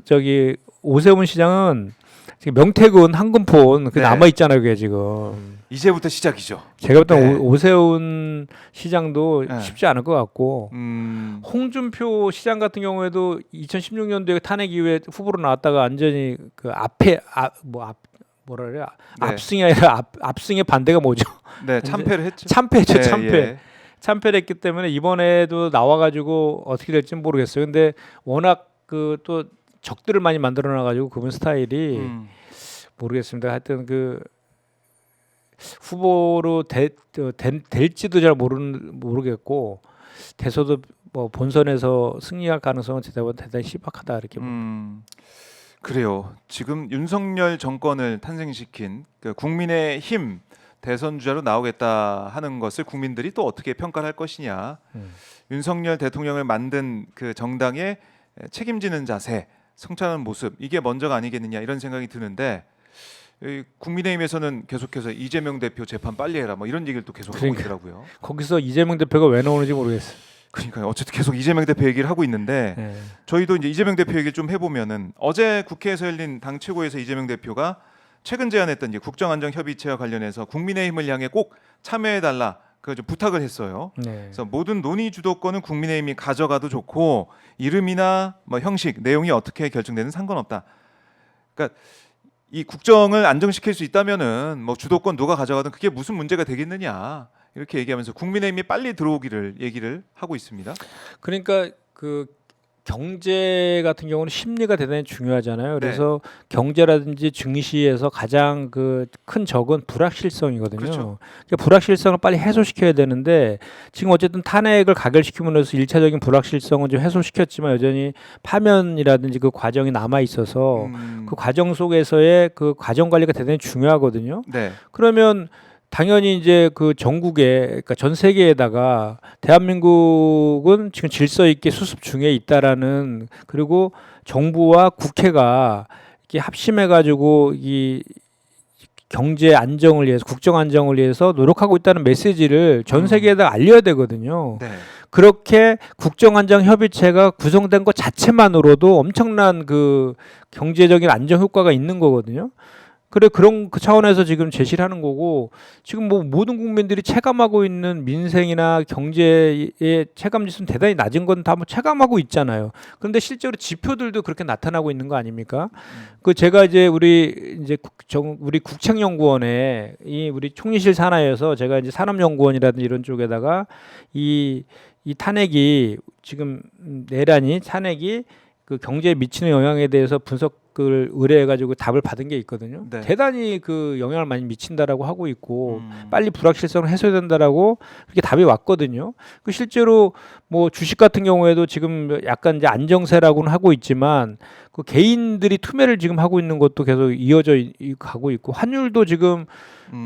저기 오세훈 시장은 지금 명태균, 한금폰 그 네. 남아 있잖아요, 그게 지금. 이제부터 시작이죠. 제가 볼 때 네. 오세훈 시장도 네. 쉽지 않을 것 같고 홍준표 시장 같은 경우에도 2016년도에 탄핵 이후에 후보로 나왔다가 완전히 그 앞에 뭐라 그래요? 네. 압승이 아니라 앞승의 반대가 뭐죠? 네, 참패를 했죠. 참패죠, 네, 참패. 예. 참패를 했기 때문에 이번에도 나와가지고 어떻게 될지는 모르겠어요. 근데 워낙 그 또 적들을 많이 만들어놔가지고 그분 스타일이 모르겠습니다. 하여튼 그 후보로 될지도 잘 모르겠고 돼서도 뭐 본선에서 승리할 가능성은 대단히 희박하다 이렇게 봅니다. 그래요. 지금 윤석열 정권을 탄생시킨 그 국민의힘 대선 주자로 나오겠다 하는 것을 국민들이 또 어떻게 평가를 할 것이냐. 윤석열 대통령을 만든 그 정당의 책임지는 자세, 성찰하는 모습 이게 먼저가 아니겠느냐 이런 생각이 드는데 국민의힘에서는 계속해서 이재명 대표 재판 빨리 해라 뭐 이런 얘기를 또 계속 하고 있더라고요. 거기서 이재명 대표가 왜 나오는지 모르겠어요. 그러니까요. 어쨌든 계속 이재명 대표 얘기를 하고 있는데 네. 저희도 이제 이재명 대표 얘기를 좀 해보면은 어제 국회에서 열린 당 최고에서 이재명 대표가 최근 제안했던 이제 국정안정협의체와 관련해서 국민의힘을 향해 꼭 참여해달라 그 부탁을 했어요. 네. 그래서 모든 논의 주도권은 국민의힘이 가져가도 좋고 이름이나 뭐 형식, 내용이 어떻게 결정되는 상관없다. 그러니까 이 국정을 안정시킬 수 있다면은 뭐 주도권 누가 가져가든 그게 무슨 문제가 되겠느냐 이렇게 얘기하면서 국민의힘이 빨리 들어오기를 얘기를 하고 있습니다. 그러니까 그 경제 같은 경우는 심리가 대단히 중요하잖아요. 그래서 경제라든지 증시에서 가장 그 큰 적은 불확실성이거든요. 그렇죠. 그러니까 불확실성을 빨리 해소시켜야 되는데 지금 어쨌든 탄핵을 가결시킴으로써 일차적인 불확실성은 좀 해소시켰지만 여전히 파면이라든지 그 과정이 남아 있어서 그 과정 속에서의 그 과정 관리가 대단히 중요하거든요. 네. 그러면 당연히 이제 그 전국에 그러니까 전 세계에다가 대한민국은 지금 질서 있게 수습 중에 있다라는 그리고 정부와 국회가 이렇게 합심해 가지고 이 경제 안정을 위해서 국정 안정을 위해서 노력하고 있다는 메시지를 전 세계에다 알려야 되거든요. 네. 그렇게 국정안정 협의체가 구성된 것 자체만으로도 엄청난 그 경제적인 안정 효과가 있는 거거든요. 그래 그런 그 차원에서 지금 제시를 하는 거고 지금 뭐 모든 국민들이 체감하고 있는 민생이나 경제의 체감 지수는 대단히 낮은 건 다 뭐 체감하고 있잖아요. 그런데 실제로 지표들도 그렇게 나타나고 있는 거 아닙니까? 그 제가 이제 우리 국책연구원에 이 우리 총리실 산하에서 제가 이제 산업연구원이라든지 이런 쪽에다가 이 탄핵이 지금 내란이 탄핵이 그 경제에 미치는 영향에 대해서 분석을 의뢰해가지고 답을 받은 게 있거든요. 네. 대단히 그 영향을 많이 미친다라고 하고 있고 빨리 불확실성을 해소된다라고 그렇게 답이 왔거든요. 그 실제로 뭐 주식 같은 경우에도 지금 약간 이제 안정세라고는 하고 있지만 그 개인들이 투매를 지금 하고 있는 것도 계속 가고 있고 환율도 지금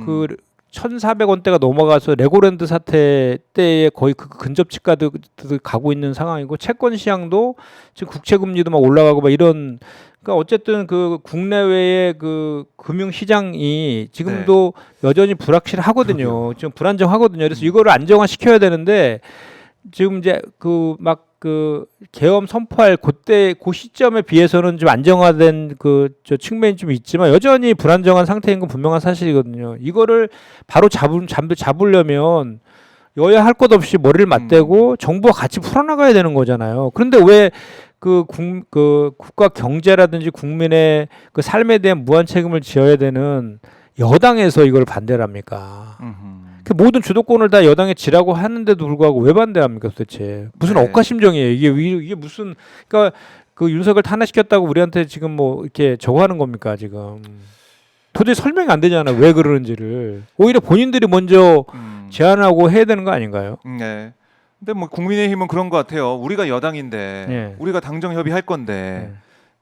그 1,400원대가 넘어가서 레고랜드 사태 때에 거의 그 근접치까지 가고 있는 상황이고 채권 시장도 지금 국채 금리도 막 올라가고 막 이런 그러니까 어쨌든 그 국내외의 그 금융 시장이 지금도 여전히 불확실하거든요. 지금 불안정하거든요. 그래서 이거를 안정화 시켜야 되는데 지금 이제 그 계엄 선포할 그때 그 시점에 비해서는 좀 안정화된 저 측면이 좀 있지만 여전히 불안정한 상태인 건 분명한 사실이거든요. 이거를 바로 잡으려면 여야 할 것 없이 머리를 맞대고 정부와 같이 풀어나가야 되는 거잖아요. 그런데 왜 그 국가 경제라든지 국민의 그 삶에 대한 무한 책임을 지어야 되는 여당에서 이걸 반대를 합니까? 그 모든 주도권을 다 여당에 지라고 하는데도 불구하고 왜 반대합니까 도대체? 무슨 네. 억가심정이에요? 이게 무슨 그러니까 그 윤석열 탄핵시켰다고 우리한테 지금 뭐 이렇게 저거 하는 겁니까 지금? 도저히 설명이 안 되잖아 왜 그러는지를. 오히려 본인들이 먼저 제안하고 해야 되는 거 아닌가요? 네. 근데 뭐 국민의힘은 그런 것 같아요. 우리가 여당인데 예. 우리가 당정 협의할 건데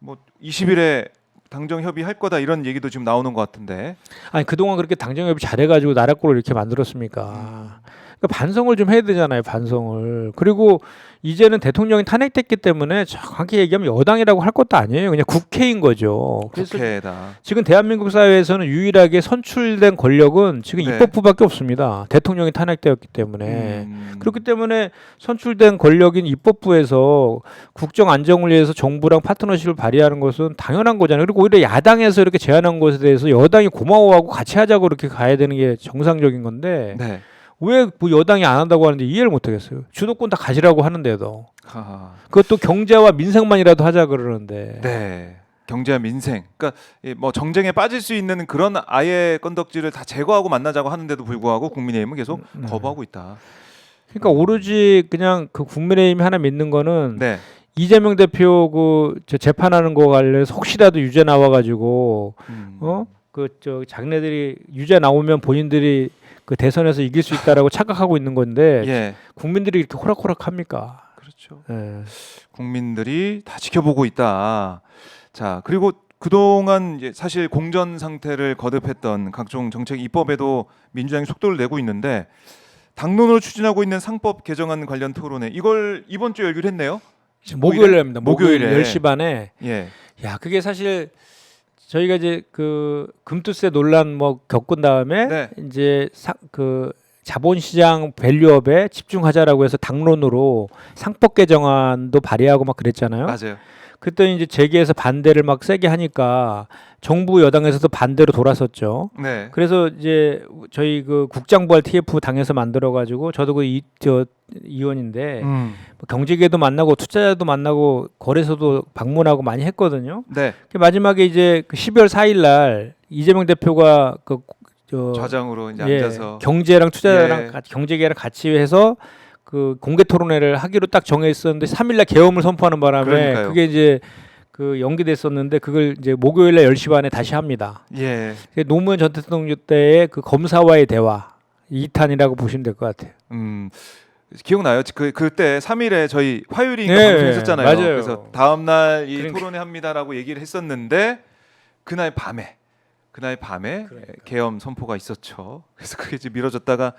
뭐 20일에 당정 협의할 거다 이런 얘기도 지금 나오는 것 같은데. 아니 그동안 그렇게 당정협의 잘해가지고 나라 꼴을 이렇게 만들었습니까? 그러니까 반성을 좀 해야 되잖아요. 반성을. 그리고 이제는 대통령이 탄핵됐기 때문에 정확히 얘기하면 여당이라고 할 것도 아니에요. 그냥 국회인 거죠. 그래서 국회다. 지금 대한민국 사회에서는 유일하게 선출된 권력은 지금 네. 입법부밖에 없습니다. 대통령이 탄핵되었기 때문에. 그렇기 때문에 선출된 권력인 입법부에서 국정 안정을 위해서 정부랑 파트너십을 발휘하는 것은 당연한 거잖아요. 그리고 오히려 야당에서 이렇게 제안한 것에 대해서 여당이 고마워하고 같이 하자고 이렇게 가야 되는 게 정상적인 건데 네. 왜 뭐 여당이 안 한다고 하는데 이해를 못 하겠어요. 주도권 다 가지라고 하는데도 하하. 그것도 경제와 민생만이라도 하자 그러는데. 네. 경제와 민생. 그러니까 뭐 정쟁에 빠질 수 있는 그런 아예 건덕지를 다 제거하고 만나자고 하는데도 불구하고 국민의힘은 계속 거부하고 있다. 그러니까 오로지 그냥 그 국민의힘이 하나 믿는 거는 네. 이재명 대표 저 재판하는 거 관련해서 혹시라도 유죄 나와가지고 자기네들이 유죄 나오면 본인들이 그 대선에서 이길 수 있다라고 착각하고 있는 건데 예. 국민들이 이렇게 호락호락합니까? 그렇죠. 예. 국민들이 다 지켜보고 있다. 자, 그리고 그동안 이제 사실 공전 상태를 거듭했던 각종 정책 입법에도 민주당이 속도를 내고 있는데 당론으로 추진하고 있는 상법 개정안 관련 토론회 이걸 이번 주 열기로 했네요. 목요일에 합니다. 목요일 목요일에. 10시 반에. 예. 야, 그게 사실 저희가 이제 그 금투세 논란 뭐 겪은 다음에 네. 이제 그 자본시장 밸류업에 집중하자라고 해서 당론으로 상법 개정안도 발의하고 막 그랬잖아요. 맞아요. 그때 이제 재계에서 반대를 막 세게 하니까 정부 여당에서도 반대로 돌아섰죠. 네. 그래서 이제 저희 그 국장부활 TF 당에서 만들어 가지고 저도 저 의원인데 뭐 경제계도 만나고 투자자도 만나고 거래소도 방문하고 많이 했거든요. 네. 마지막에 이제 그 12월 4일 날 이재명 대표가 좌장으로 이제 앉아서 경제랑 투자자랑 예. 같이 경제계랑 같이 해서 그 공개 토론회를 하기로 딱 정해 있었는데 3일 날 계엄을 선포하는 바람에 그러니까요. 그게 이제 그 연기됐었는데 그걸 이제 목요일 날 10시 반에 다시 합니다. 예. 노무현 전 대통령 때의 그 검사와의 대화 2탄이라고 보시면 될 것 같아요. 기억나요? 그때 3일에 저희 화요일인가 네, 방송했었잖아요. 맞아요. 그래서 다음 날 이 그러니까. 토론회 합니다라고 얘기를 했었는데 그날 밤에 그날 밤에 그러니까. 계엄 선포가 있었죠. 그래서 그게 이제 미뤄졌다가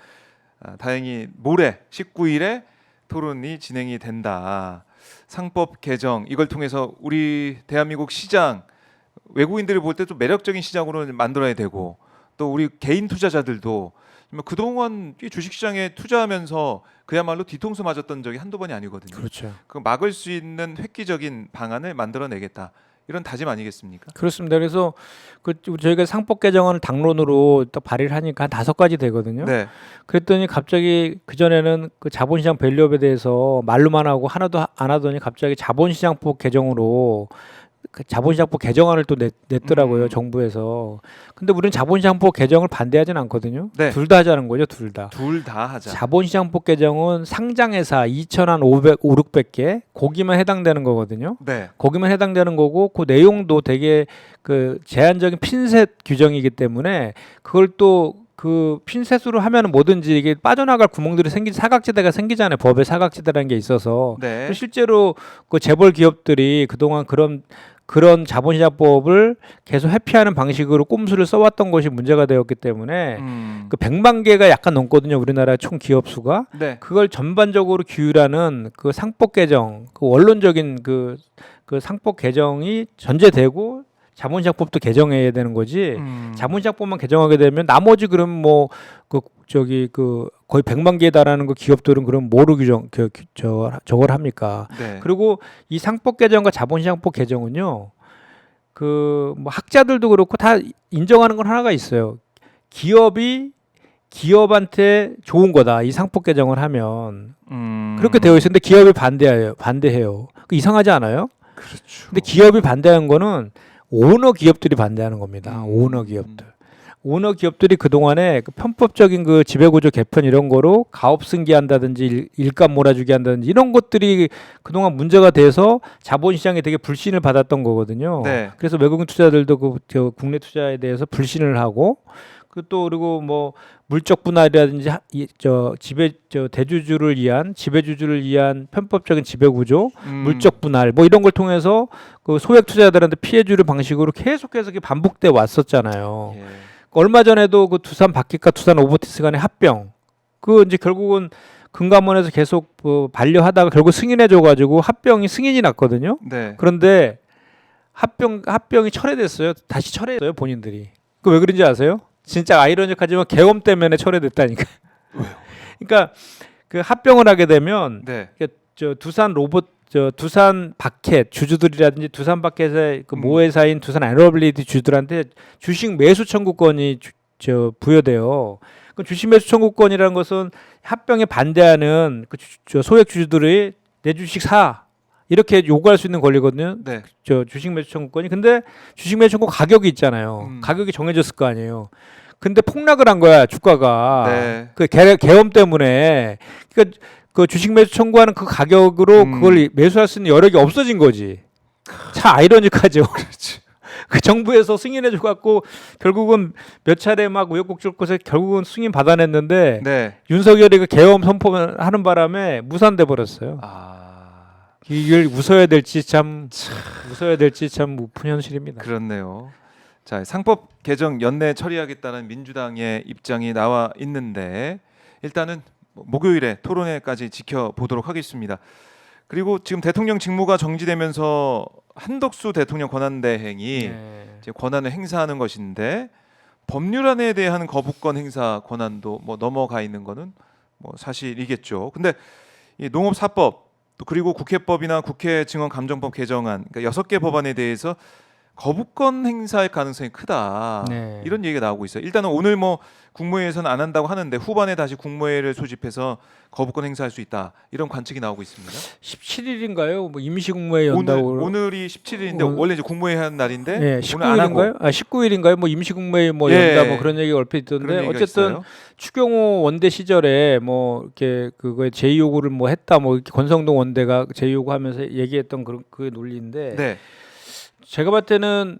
다행히 모레 19일에 토론이 진행이 된다. 상법 개정 이걸 통해서 우리 대한민국 시장 외국인들이 볼 때 좀 매력적인 시장으로 만들어야 되고 또 우리 개인 투자자들도 그동안 이 주식시장에 투자하면서 그야말로 뒤통수 맞았던 적이 한두 번이 아니거든요. 그렇죠. 그 막을 수 있는 획기적인 방안을 만들어내겠다. 이런 다짐 아니겠습니까? 그렇습니다. 그래서 그 저희가 상법 개정안을 당론으로 딱 발의를 하니까 한 5가지 되거든요. 네. 그랬더니 갑자기 그 전에는 그 자본시장 밸류업에 대해서 말로만 하고 하나도 안 하더니 갑자기 자본시장법 개정으로 그 자본시장법 개정안을 또 냈더라고요, 정부에서. 근데 우리는 자본시장법 개정을 반대하진 않거든요. 네. 둘 다 하자는 거죠, 둘 다. 둘 다 하자. 자본시장법 개정은 상장회사 2,500, 600개 거기만 해당되는 거거든요. 네. 거기만 해당되는 거고 그 내용도 되게 그 제한적인 핀셋 규정이기 때문에 그걸 또 그 핀셋으로 하면은 뭐든지 이게 빠져나갈 구멍들이 사각지대가 생기잖아요. 법에 사각지대라는 게 있어서. 네. 또 실제로 그 재벌 기업들이 그동안 그런 자본시장법을 계속 회피하는 방식으로 꼼수를 써왔던 것이 문제가 되었기 때문에 그 100만 개가 약간 넘거든요. 우리나라 총 기업 수가. 네. 그걸 전반적으로 규율하는 그 상법 개정, 그 원론적인 그 상법 개정이 전제되고 자본시장법도 개정해야 되는 거지. 자본시장법만 개정하게 되면 나머지 그럼 뭐 그 거의 100만 개에 달하는 그 기업들은 그럼 뭐로 저걸 합니까? 네. 그리고 이 상법 개정과 자본시장법 개정은요. 그 뭐 학자들도 그렇고 다 인정하는 건 하나가 있어요. 기업한테 좋은 거다. 이 상법 개정을 하면 그렇게 되어 있는데 기업이 반대해요. 그 이상하지 않아요? 그렇죠. 근데 기업이 반대하는 거는 오너 기업들이 반대하는 겁니다. 오너 기업들. 오너 기업들이 그동안에 그 편법적인 그 지배구조 개편 이런 거로 가업 승계한다든지 일감 몰아주기 한다든지 이런 것들이 그동안 문제가 돼서 자본시장에 되게 불신을 받았던 거거든요. 네. 그래서 외국인 투자들도 저 국내 투자에 대해서 불신을 하고 그리고 뭐 물적 분할이라든지 대주주를 위한 지배주주를 위한 편법적인 지배구조, 물적 분할 뭐 이런 걸 통해서 그 소액 투자자들한테 피해 주는 방식으로 계속해서 반복돼 왔었잖아요. 예. 얼마 전에도 그 두산 바퀴카 투산 오버티스 간의 합병 그 이제 결국은 금감원에서 계속 반려하다가 결국 승인해줘가지고 합병이 승인이 났거든요. 네. 그런데 합병이 철회됐어요. 다시 철회했어요 본인들이. 그 왜 그런지 아세요? 진짜 아이러니하지만 계엄 때문에 철회됐다니까. 왜요? 그러니까 그 합병을 하게 되면 네. 두산 바켓 주주들이라든지 두산 바켓의 그 모회사인 두산 에너빌리티 주주들한테 주식 매수 청구권이 부여돼요. 그 주식 매수 청구권이라는 것은 합병에 반대하는 그 소액 주주들이 내 주식 사 이렇게 요구할 수 있는 권리거든요. 네. 주식 매수 청구권이. 근데 주식 매수 청구 가격이 있잖아요. 가격이 정해졌을 거 아니에요. 근데 폭락을 한 거야 주가가. 네. 그 계엄 때문에. 그러니까 그 주식 매수 청구하는 그 가격으로 그걸 매수할 수 있는 여력이 없어진 거지. 참 아이러니하죠. 그렇지. 그 정부에서 승인해 줘 갖고 결국은 몇 차례 막 우여곡절 끝에 결국은 승인 받아냈는데 네. 윤석열이 그 계엄 선포하는 바람에 무산돼 버렸어요. 이걸 웃어야 될지 참 우픈 현실입니다. 그렇네요. 자, 상법 개정 연내 처리하겠다는 민주당의 입장이 나와 있는데 일단은 목요일에 토론회까지 지켜보도록 하겠습니다. 그리고 지금 대통령 직무가 정지되면서 한덕수 대통령 권한대행이 이제 권한을 행사하는 것인데 법률안에 대한 거부권 행사 권한도 뭐 넘어가 있는 거는 뭐 사실이겠죠. 근데 이 농업사법 또 그리고 국회법이나 국회 증언감정법 개정안 그러니까 6개 법안에 대해서 거부권 행사할 가능성이 크다. 네. 이런 얘기가 나오고 있어요. 일단은 오늘 뭐 국무회의에서는 안 한다고 하는데 후반에 다시 국무회의를 소집해서 거부권 행사할 수 있다. 이런 관측이 나오고 있습니다. 17일인가요? 뭐 임시국무회의 연다고. 오늘이 17일인데 원래 이제 국무회의 하는 날인데 네, 오늘 안 하고 19일인가요? 19일인가요? 뭐 임시국무회의 뭐 예. 연다 뭐 그런 얘기가 얼핏 그런 있던데 얘기가 어쨌든 있어요. 추경호 원대 시절에 뭐 이렇게 그거에 제의 요구를 뭐 했다 뭐 이렇게 권성동 원대가 제의 요구하면서 얘기했던 그 논리인데 네. 제가 봤을 때는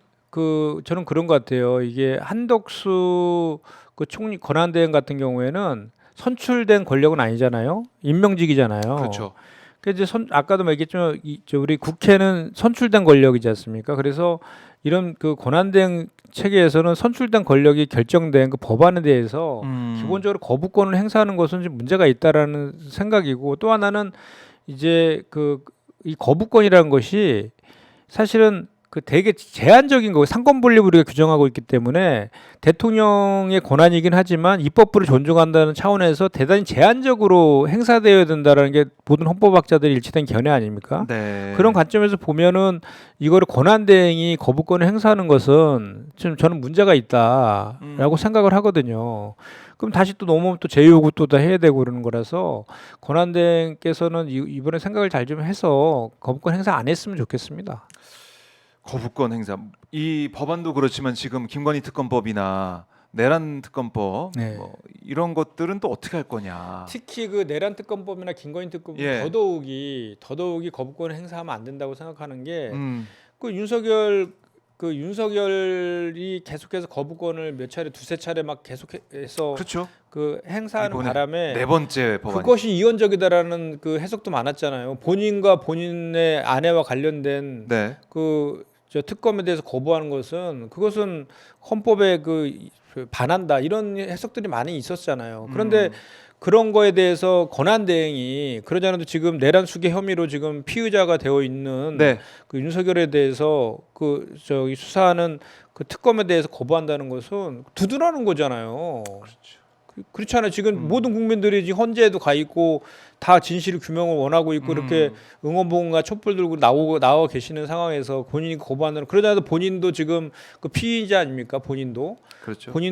저는 그런 것 같아요. 이게 한덕수 그 총리 권한대행 같은 경우에는 선출된 권력은 아니잖아요. 임명직이잖아요. 그렇죠. 그 이제 아까도 얘기했지만 우리 국회는 선출된 권력이지 않습니까? 그래서 이런 그 권한대행 체계에서는 선출된 권력이 결정된 그 법안에 대해서 기본적으로 거부권을 행사하는 것은 좀 문제가 있다라는 생각이고, 또 하나는 이제 그 이 거부권이라는 것이 사실은 그 되게 제한적인 거, 상권 분립을 우리가 규정하고 있기 때문에 대통령의 권한이긴 하지만 입법부를 존중한다는 차원에서 대단히 제한적으로 행사되어야 된다라는 게 모든 헌법학자들이 일치된 견해 아닙니까? 네. 그런 관점에서 보면은 이거를 권한대행이 거부권을 행사하는 것은 좀 저는 문제가 있다라고 생각을 하거든요. 그럼 다시 또 넘어오면 또 제요구 또 다 해야 되고 그러는 거라서 권한대행께서는 이번에 생각을 잘 좀 해서 거부권 행사 안 했으면 좋겠습니다. 거부권 행사. 이 법안도 그렇지만 지금 김건희 특검법이나 내란 특검법 네. 뭐 이런 것들은 또 어떻게 할 거냐. 특히 그 내란 특검법이나 김건희 특검법 예. 더더욱이 거부권을 행사하면 안 된다고 생각하는 게 그 윤석열이 계속해서 거부권을 몇 차례 두세 차례 막 계속해서 그렇죠. 그 행사하는 이번에 바람에 네 번째 법안. 그것이 이원적이다라는 그 해석도 많았잖아요. 본인과 본인의 아내와 관련된 네. 그 저 특검에 대해서 거부하는 것은 그것은 헌법에 그 반한다 이런 해석들이 많이 있었잖아요. 그런데 그런 거에 대해서 권한 대행이 그러지 않아도 지금 내란 수계 혐의로 지금 피의자가 되어 있는 네. 그 윤석열에 대해서 그 저기 수사하는 그 특검에 대해서 거부한다는 것은 두드러는 거잖아요. 그렇잖아요. 지금 모든 국민들이 지금 헌재에도 가 있고 다 진실 규명을 원하고 있고 이렇게 응원봉과 촛불 들고 나와 계시는 상황에서 본인이 거부한다는, 그러지 않아도 본인도 지금 그 피의자 아닙니까? 본인도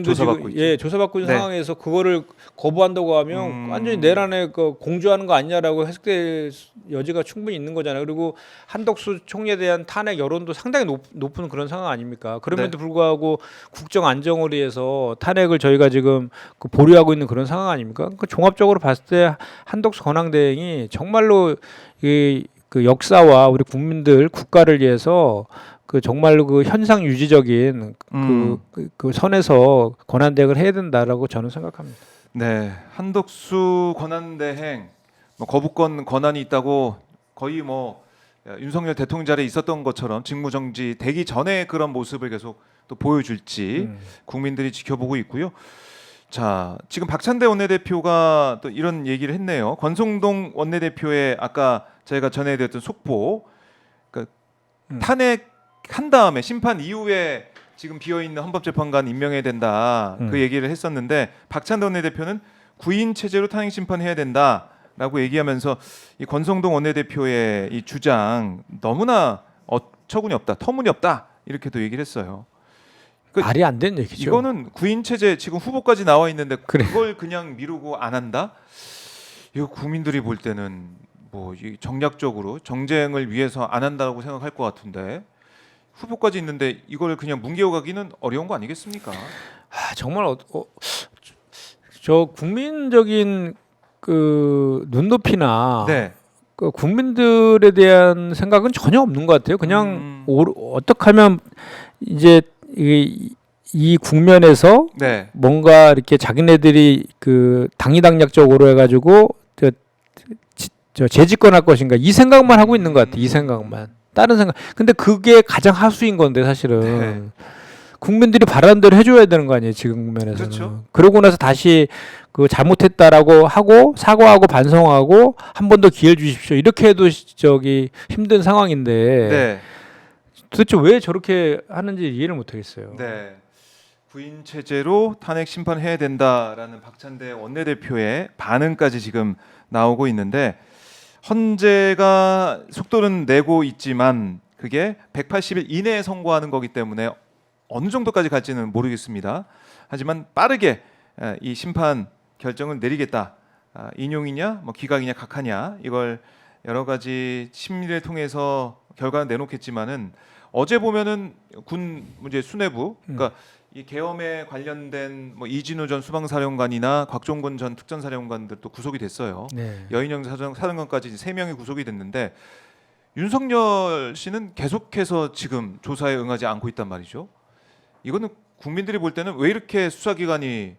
조사받고 지금 있죠. 조사받고 있는 네. 상황에서 그거를 거부한다고 하면 완전히 내란에 그 공조하는 거 아니냐라고 해석될 여지가 충분히 있는 거잖아요. 그리고 한덕수 총리에 대한 탄핵 여론도 상당히 높은 그런 상황 아닙니까? 그럼에도 불구하고 국정 안정을 위해서 탄핵을 저희가 지금 그 보류하고 있는 그런 상황 아닙니까? 그 종합적으로 봤을 때 한덕수 권한대행이 정말로 그 역사와 우리 국민들 국가를 위해서 그 정말로 그 현상 유지적인 그 선에서 권한대행을 해야 된다라고 저는 생각합니다. 네. 한덕수 권한대행 뭐 거부권 권한이 있다고 거의 뭐 윤석열 대통령 자리에 있었던 것처럼 직무정지 되기 전에 그런 모습을 계속 또 보여줄지 국민들이 지켜보고 있고요. 자, 지금 박찬대 원내대표가 또 이런 얘기를 했네요. 권성동 원내대표의 아까 저희가 전해드렸던 속보, 그러니까 탄핵한 다음에 심판 이후에 지금 비어 있는 헌법재판관 임명해야 된다 그 얘기를 했었는데, 박찬대 원내대표는 구인 체제로 탄핵 심판해야 된다라고 얘기하면서 이 권성동 원내대표의 이 주장 너무나 어처구니 없다, 터무니없다 이렇게도 얘기를 했어요. 말이 안 되는 얘기죠. 이거는 구인 체제 지금 후보까지 나와 있는데 그래. 그걸 그냥 미루고 안 한다? 이거 국민들이 볼 때는 뭐 정략적으로 정쟁을 위해서 안 한다고 생각할 것 같은데, 후보까지 있는데 이걸 그냥 뭉개어가기는 어려운 거 아니겠습니까? 정말 저 국민적인 그 눈높이나 네. 그 국민들에 대한 생각은 전혀 없는 것 같아요. 그냥 어떻게 하면 이제 이 국면에서 네. 뭔가 이렇게 자기네들이 그 당리당략적으로 해가지고 저 재집권할 것인가 이 생각만 하고 있는 것 같아요. 이 생각만. 다른 생각. 근데 그게 가장 하수인 건데 사실은 네. 국민들이 바라는 대로 해줘야 되는 거 아니에요. 지금 국면에서는. 그렇죠. 그러고 나서 다시 그 잘못했다라고 하고 사과하고 반성하고 한 번 더 기회를 주십시오. 이렇게 해도 저기 힘든 상황인데 네. 도대체 왜 저렇게 하는지 이해를 못하겠어요. 네. 구인 체제로 탄핵 심판해야 된다라는 박찬대 원내대표의 반응까지 지금 나오고 있는데, 헌재가 속도는 내고 있지만 그게 180일 이내에 선고하는 거기 때문에 어느 정도까지 갈지는 모르겠습니다. 하지만 빠르게 이 심판 결정을 내리겠다. 인용이냐, 뭐 기각이냐, 각하냐, 이걸 여러 가지 심리를 통해서 결과는 내놓겠지만은, 어제 보면은 군 문제 수뇌부, 그러니까 이 계엄에 관련된 뭐 이진우 전 수방사령관이나 곽종건 전 특전사령관들도 구속이 됐어요. 네. 여인영 사령관까지 3명이 구속이 됐는데, 윤석열 씨는 계속해서 지금 조사에 응하지 않고 있단 말이죠. 이거는 국민들이 볼 때는 왜 이렇게 수사기관이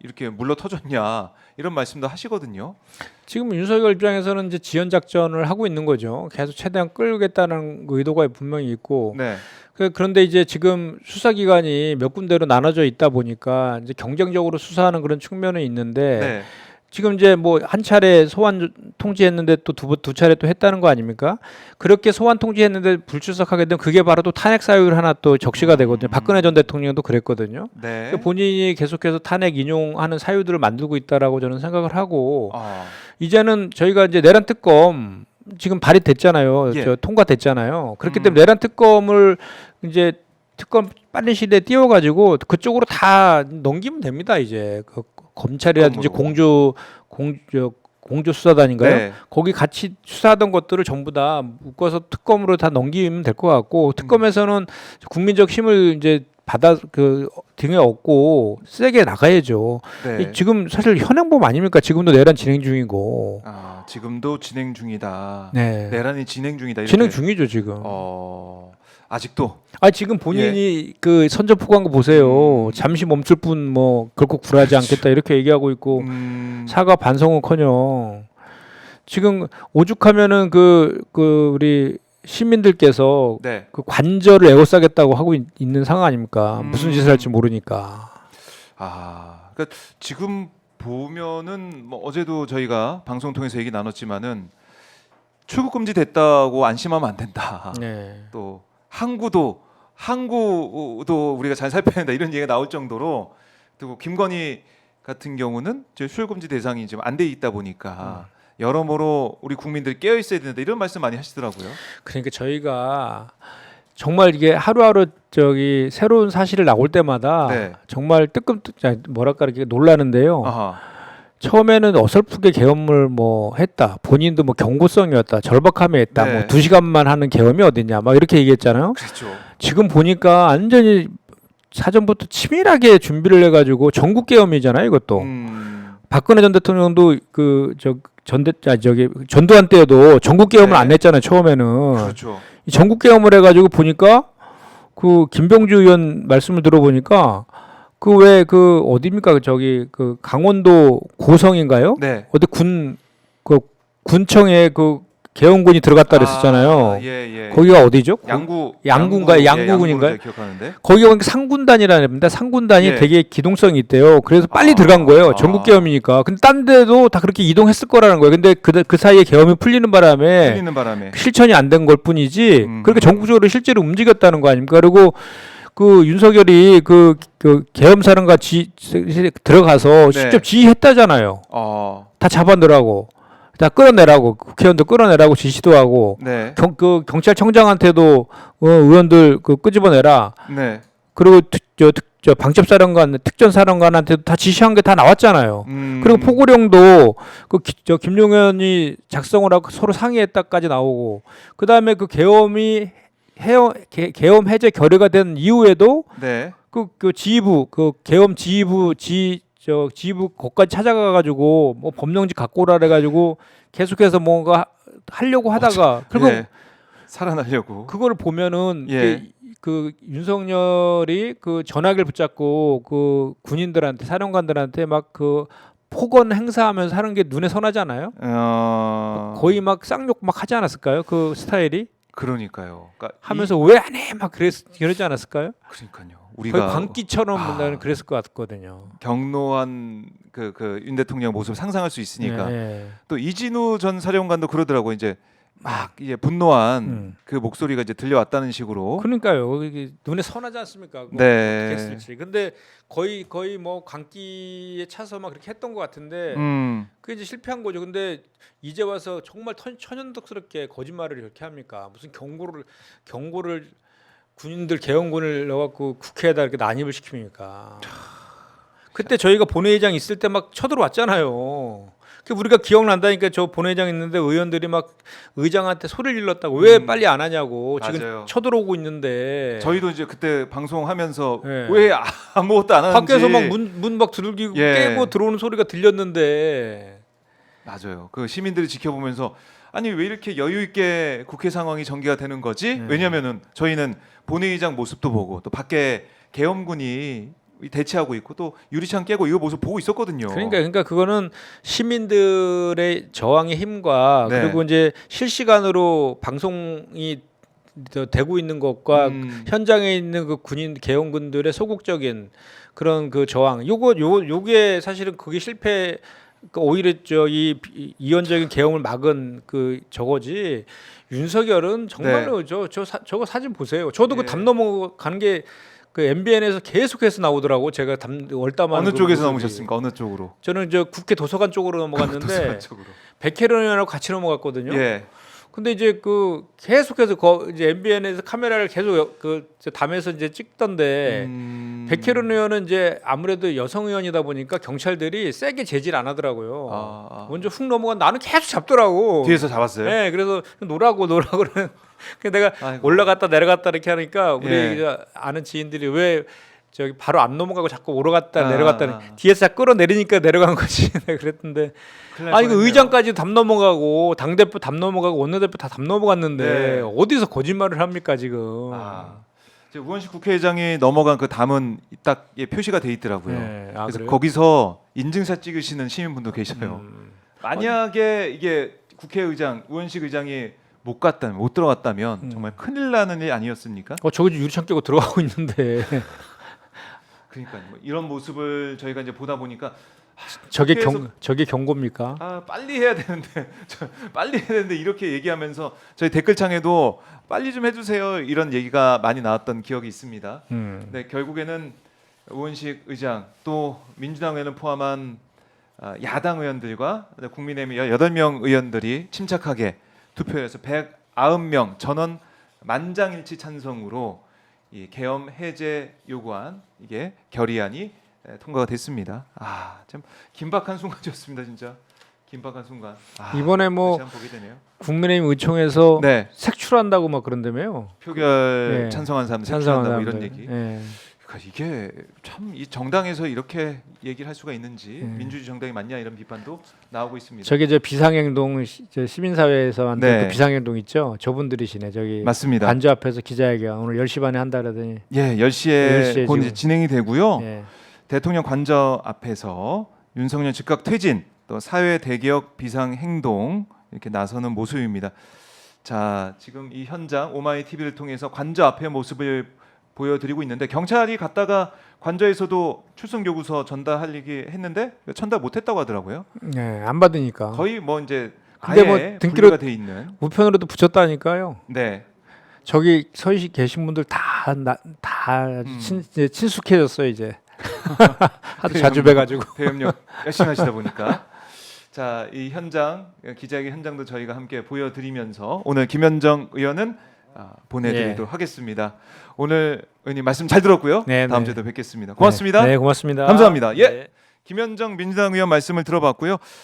이렇게 물러 터졌냐 이런 말씀도 하시거든요. 지금 윤석열 입장에서는 이제 지연 작전을 하고 있는 거죠. 계속 최대한 끌겠다는 그 의도가 분명히 있고. 네. 그런데 이제 지금 수사기관이 몇 군데로 나눠져 있다 보니까 이제 경쟁적으로 수사하는 그런 측면은 있는데 네. 지금 이제 뭐 한 차례 소환 통지했는데 또 두 차례 또 했다는 거 아닙니까? 그렇게 소환 통지했는데 불출석하게 되면 그게 바로 또 탄핵 사유를 하나 또 적시가 되거든요. 박근혜 전 대통령도 그랬거든요. 네. 그러니까 본인이 계속해서 탄핵 인용하는 사유들을 만들고 있다라고 저는 생각을 하고 아, 이제는 저희가 이제 내란 특검 지금 발의됐잖아요. 예. 저 통과됐잖아요. 그렇기 때문에 내란 특검을 이제 특검 빠른 시대에 띄워가지고 그쪽으로 다 넘기면 됩니다. 이제 그 검찰이라든지 특검으로. 공조 수사단인가요? 네. 거기 같이 수사하던 것들을 전부 다 묶어서 특검으로 다 넘기면 될 것 같고 특검에서는 국민적 힘을 이제 받아 그 등에 업고 세게 나가야죠. 네. 지금 사실 현행범 아닙니까? 지금도 내란 진행 중이고. 아, 지금도 진행 중이다. 네. 내란이 진행 중이다. 이렇게. 진행 중이죠 지금. 아직도. 지금 본인이 그 선전포고한 거 보세요. 잠시 멈출 뿐 뭐 결코 굴하지 않겠다 이렇게 얘기하고 있고 사과 반성은커녕 지금 오죽하면은 그 우리 시민들께서 네. 그 관절을 에워싸겠다고 하고 있는 상황 아닙니까? 무슨 짓을 할지 모르니까. 그러니까 지금 보면은 뭐 어제도 저희가 방송 통해서 얘기 나눴지만은 출국 금지 됐다고 안심하면 안 된다. 네. 또 항구도 우리가 잘 살펴야 된다 이런 얘기가 나올 정도로 또 김건희 같은 경우는 출국 금지 대상이 지금 안 돼 있다 보니까 여러모로 우리 국민들이 깨어 있어야 된다 이런 말씀 많이 하시더라고요. 그러니까 저희가 정말 이게 하루하루 저기 새로운 사실을 나올 때마다 네. 정말 뭐랄까 이렇게 놀라는데요. 아하. 처음에는 어설프게 계엄을 뭐 했다. 본인도 뭐 경고성이었다. 절박함에 했다. 네. 뭐 2시간만 하는 계엄이 어딨냐. 막 이렇게 얘기했잖아요. 그렇죠. 지금 보니까 완전히 사전부터 치밀하게 준비를 해가지고 전국 계엄이잖아요. 이것도. 박근혜 전 대통령도 전두환 때에도 전국 계엄을 네. 안 했잖아요. 처음에는. 그렇죠. 이 전국 계엄을 해가지고 보니까 그 김병주 의원 말씀을 들어보니까 그 왜 그 어디입니까? 저기 그 강원도 고성인가요? 네. 어디 군청에 그 계엄군이 들어갔다 그랬었잖아요. 예. 거기가 어디죠? 양구군인가요? 양구인가요? 양구군인가요? 기억하는데. 거기가 보니까 상군단이라는데 상군단이 예. 되게 기동성이 있대요. 그래서 빨리 들어간 거예요. 전국 계엄이니까. 근데 딴 데도 다 그렇게 이동했을 거라는 거예요. 근데 그 사이에 계엄이 풀리는 바람에 실천이 안 된 걸 뿐이지. 그렇게 전국적으로 실제로 움직였다는 거 아닙니까? 그리고 그 윤석열이 그 계엄사령관 들어가서 네. 직접 지휘했다잖아요. 다 잡아내라고, 다 끌어내라고, 국회의원도 끌어내라고 지시도 하고, 네. 경찰청장한테도 의원들 끄집어내라. 네. 그리고 저 방첩사령관, 특전사령관한테도 다 지시한 게 다 나왔잖아요. 그리고 포고령도 저 김용현이 작성을 하고 서로 상의했다까지 나오고, 그 다음에 그 계엄이 계엄 해제 결의가 된 이후에도 네. 그 지휘부 계엄 지휘부 지휘부 거기까지 찾아가 가지고 뭐 법령지 갖고 오라 그래 가지고 계속해서 뭔가 하려고 하다가 그리고 예. 살아나려고 그걸 보면은 예. 그 윤석열이 그 전화기를 붙잡고 그 군인들한테 사령관들한테 막 그 폭언 행사하면서 하는 게 눈에 선하지 않아요? 거의 막 쌍욕 막 하지 않았을까요? 그 스타일이? 그러니까요. 그러니까 하면서 왜 안 해? 막 그러지 않았을까요? 그러니까요. 거의 우리가 광기처럼 나는 그랬을 것 같거든요. 경로한 그 윤 대통령 모습을 상상할 수 있으니까 네. 또 이진우 전 사령관도 그러더라고 이제 막 이제 분노한 그 목소리가 이제 들려왔다는 식으로. 그러니까요. 이게 눈에 선하지 않습니까? 네. 어떻게 했을지. 근데 거의 뭐 광기에 차서 막 그렇게 했던 것 같은데 그게 이제 실패한 거죠. 근데 이제 와서 정말 천연덕스럽게 거짓말을 이렇게 합니까? 무슨 경고를 군인들 계엄군을 넣어갖고 국회에다 이렇게 난입을 시킵니까? 그때 저희가 본회의장 있을 때 막 쳐들어왔잖아요. 그 우리가 기억난다니까. 저 본회의장 있는데 의원들이 막 의장한테 소리를 질렀다고 왜 빨리 안 하냐고. 맞아요. 지금 쳐들어오고 있는데 저희도 이제 그때 방송하면서 네. 왜 아무것도 안 하는지 밖에서 막 문 막 두들기고 예. 깨고 들어오는 소리가 들렸는데 맞아요. 그 시민들이 지켜보면서 아니 왜 이렇게 여유 있게 국회 상황이 전개가 되는 거지? 네. 왜냐면은 저희는 본회의장 모습도 보고 또 밖에 계엄군이 대치하고 있고 또 유리창 깨고 이거 모습 보고 있었거든요. 그러니까 그거는 시민들의 저항의 힘과 네. 그리고 이제 실시간으로 방송이 되고 있는 것과 현장에 있는 그 군인 개헌군들의 소극적인 그런 그 저항 요게 사실은 그게 실패 오히려 저이 이원적인 계엄을 막은 그 저거지 윤석열은 정말로 저거 사진 보세요. 저도 네. 그 담 넘어가는 게 그 MBN에서 계속해서 나오더라고. 제가 월담한 어느 그 쪽에서 모습이. 넘으셨습니까? 어느 쪽으로? 저는 저 국회 도서관 쪽으로 넘어갔는데 도서관 쪽으로. 백혜련 의원하고 같이 넘어갔거든요. 예. 근데 이제 그 계속해서 이제 MBN에서 카메라를 계속 담에서 이제 찍던데 백혜련 의원은 이제 아무래도 여성 의원이다 보니까 경찰들이 세게 제지를 안 하더라고요. 먼저 훅 넘어간 나는 계속 잡더라고. 뒤에서 잡았어요. 네, 그래서 노라고 그러는. 그래서 내가 아이고. 올라갔다 내려갔다 이렇게 하니까 우리 예. 아는 지인들이 왜 저기 바로 안 넘어가고 자꾸 오러갔다 아, 내려갔다 아. 뒤에서 자꾸 끌어내리니까 내려간 거지. 내가 그랬던데. 큰일 날 아니 그 뻔했네요. 의장까지 담 넘어가고 당 대표 담 넘어가고 원내대표 다 담 넘어갔는데 네. 어디서 거짓말을 합니까 지금? 이제 우원식 국회의장이 넘어간 그 담은 딱 표시가 돼 있더라고요. 네. 그래서 그래요? 거기서 인증샷 찍으시는 시민분도 계셔요. 만약에 이게 국회의장 우원식 의장이 못 들어갔다면 정말 큰일 나는 일 아니었습니까? 저기 유리창 깨고 들어가고 있는데 그러니까 뭐 이런 모습을 저희가 이제 보다 보니까 저게 경고입니까? 빨리 해야 되는데 빨리 해야 되는데 이렇게 얘기하면서 저희 댓글창에도 빨리 좀 해주세요 이런 얘기가 많이 나왔던 기억이 있습니다. 네, 결국에는 우원식 의장 또 민주당 의원을 포함한 야당 의원들과 국민의힘 18명 의원들이 침착하게 투표해서 190명 전원 만장일치 찬성으로 이 계엄 해제 요구안 이게 결의안이 통과가 됐습니다. 참 긴박한 순간이었습니다, 진짜. 긴박한 순간. 이번에 뭐 다시 한번 보게 되네요. 국민의힘 의총에서 네, 색출한다고 막 그런다며요. 표결 네. 찬성한 사람 찬성한 색출한다고 이런 사람들. 얘기. 예. 그러니까 이게 참 이 정당에서 이렇게 얘기를 할 수가 있는지 네. 민주주의 정당이 맞냐 이런 비판도 나오고 있습니다. 저게 저 비상행동 저 시민사회에서 만든 네. 그 비상행동 있죠. 저분들이시네. 저기 맞습니다. 관저 앞에서 기자회견 오늘 10시 반에 한다 그러더니 예, 10시에 10시에 곧 지금. 이제 진행이 되고요. 예. 대통령 관저 앞에서 윤석열 즉각 퇴진, 또 사회 대개혁 비상 행동 이렇게 나서는 모습입니다. 자, 지금 이 현장 오마이 TV를 통해서 관저 앞의 모습을 보여드리고 있는데 경찰이 갔다가 관저에서도 출석 요구서 전달하려기 했는데 전달 못했다고 하더라고요. 예, 안 받으니까. 거의 뭐 이제 근데 아예 뭐 등기로- 분리가 돼 있는. 우편으로도 붙였다니까요. 네. 저기 서 계신 분들 다 이제 친숙해졌어요 이제. 하도 자주 뵈가지고. 배협력 열심히 하시다 보니까 자, 이 현장 기자회견 현장도 저희가 함께 보여드리면서 오늘 김현정 의원은 보내드리도록 하겠습니다. 오늘 의원님 말씀 잘 들었고요. 네, 다음 네. 주에도 뵙겠습니다. 고맙습니다. 네, 고맙습니다. 감사합니다. 예. 네. 김현정 민주당 의원 말씀을 들어봤고요.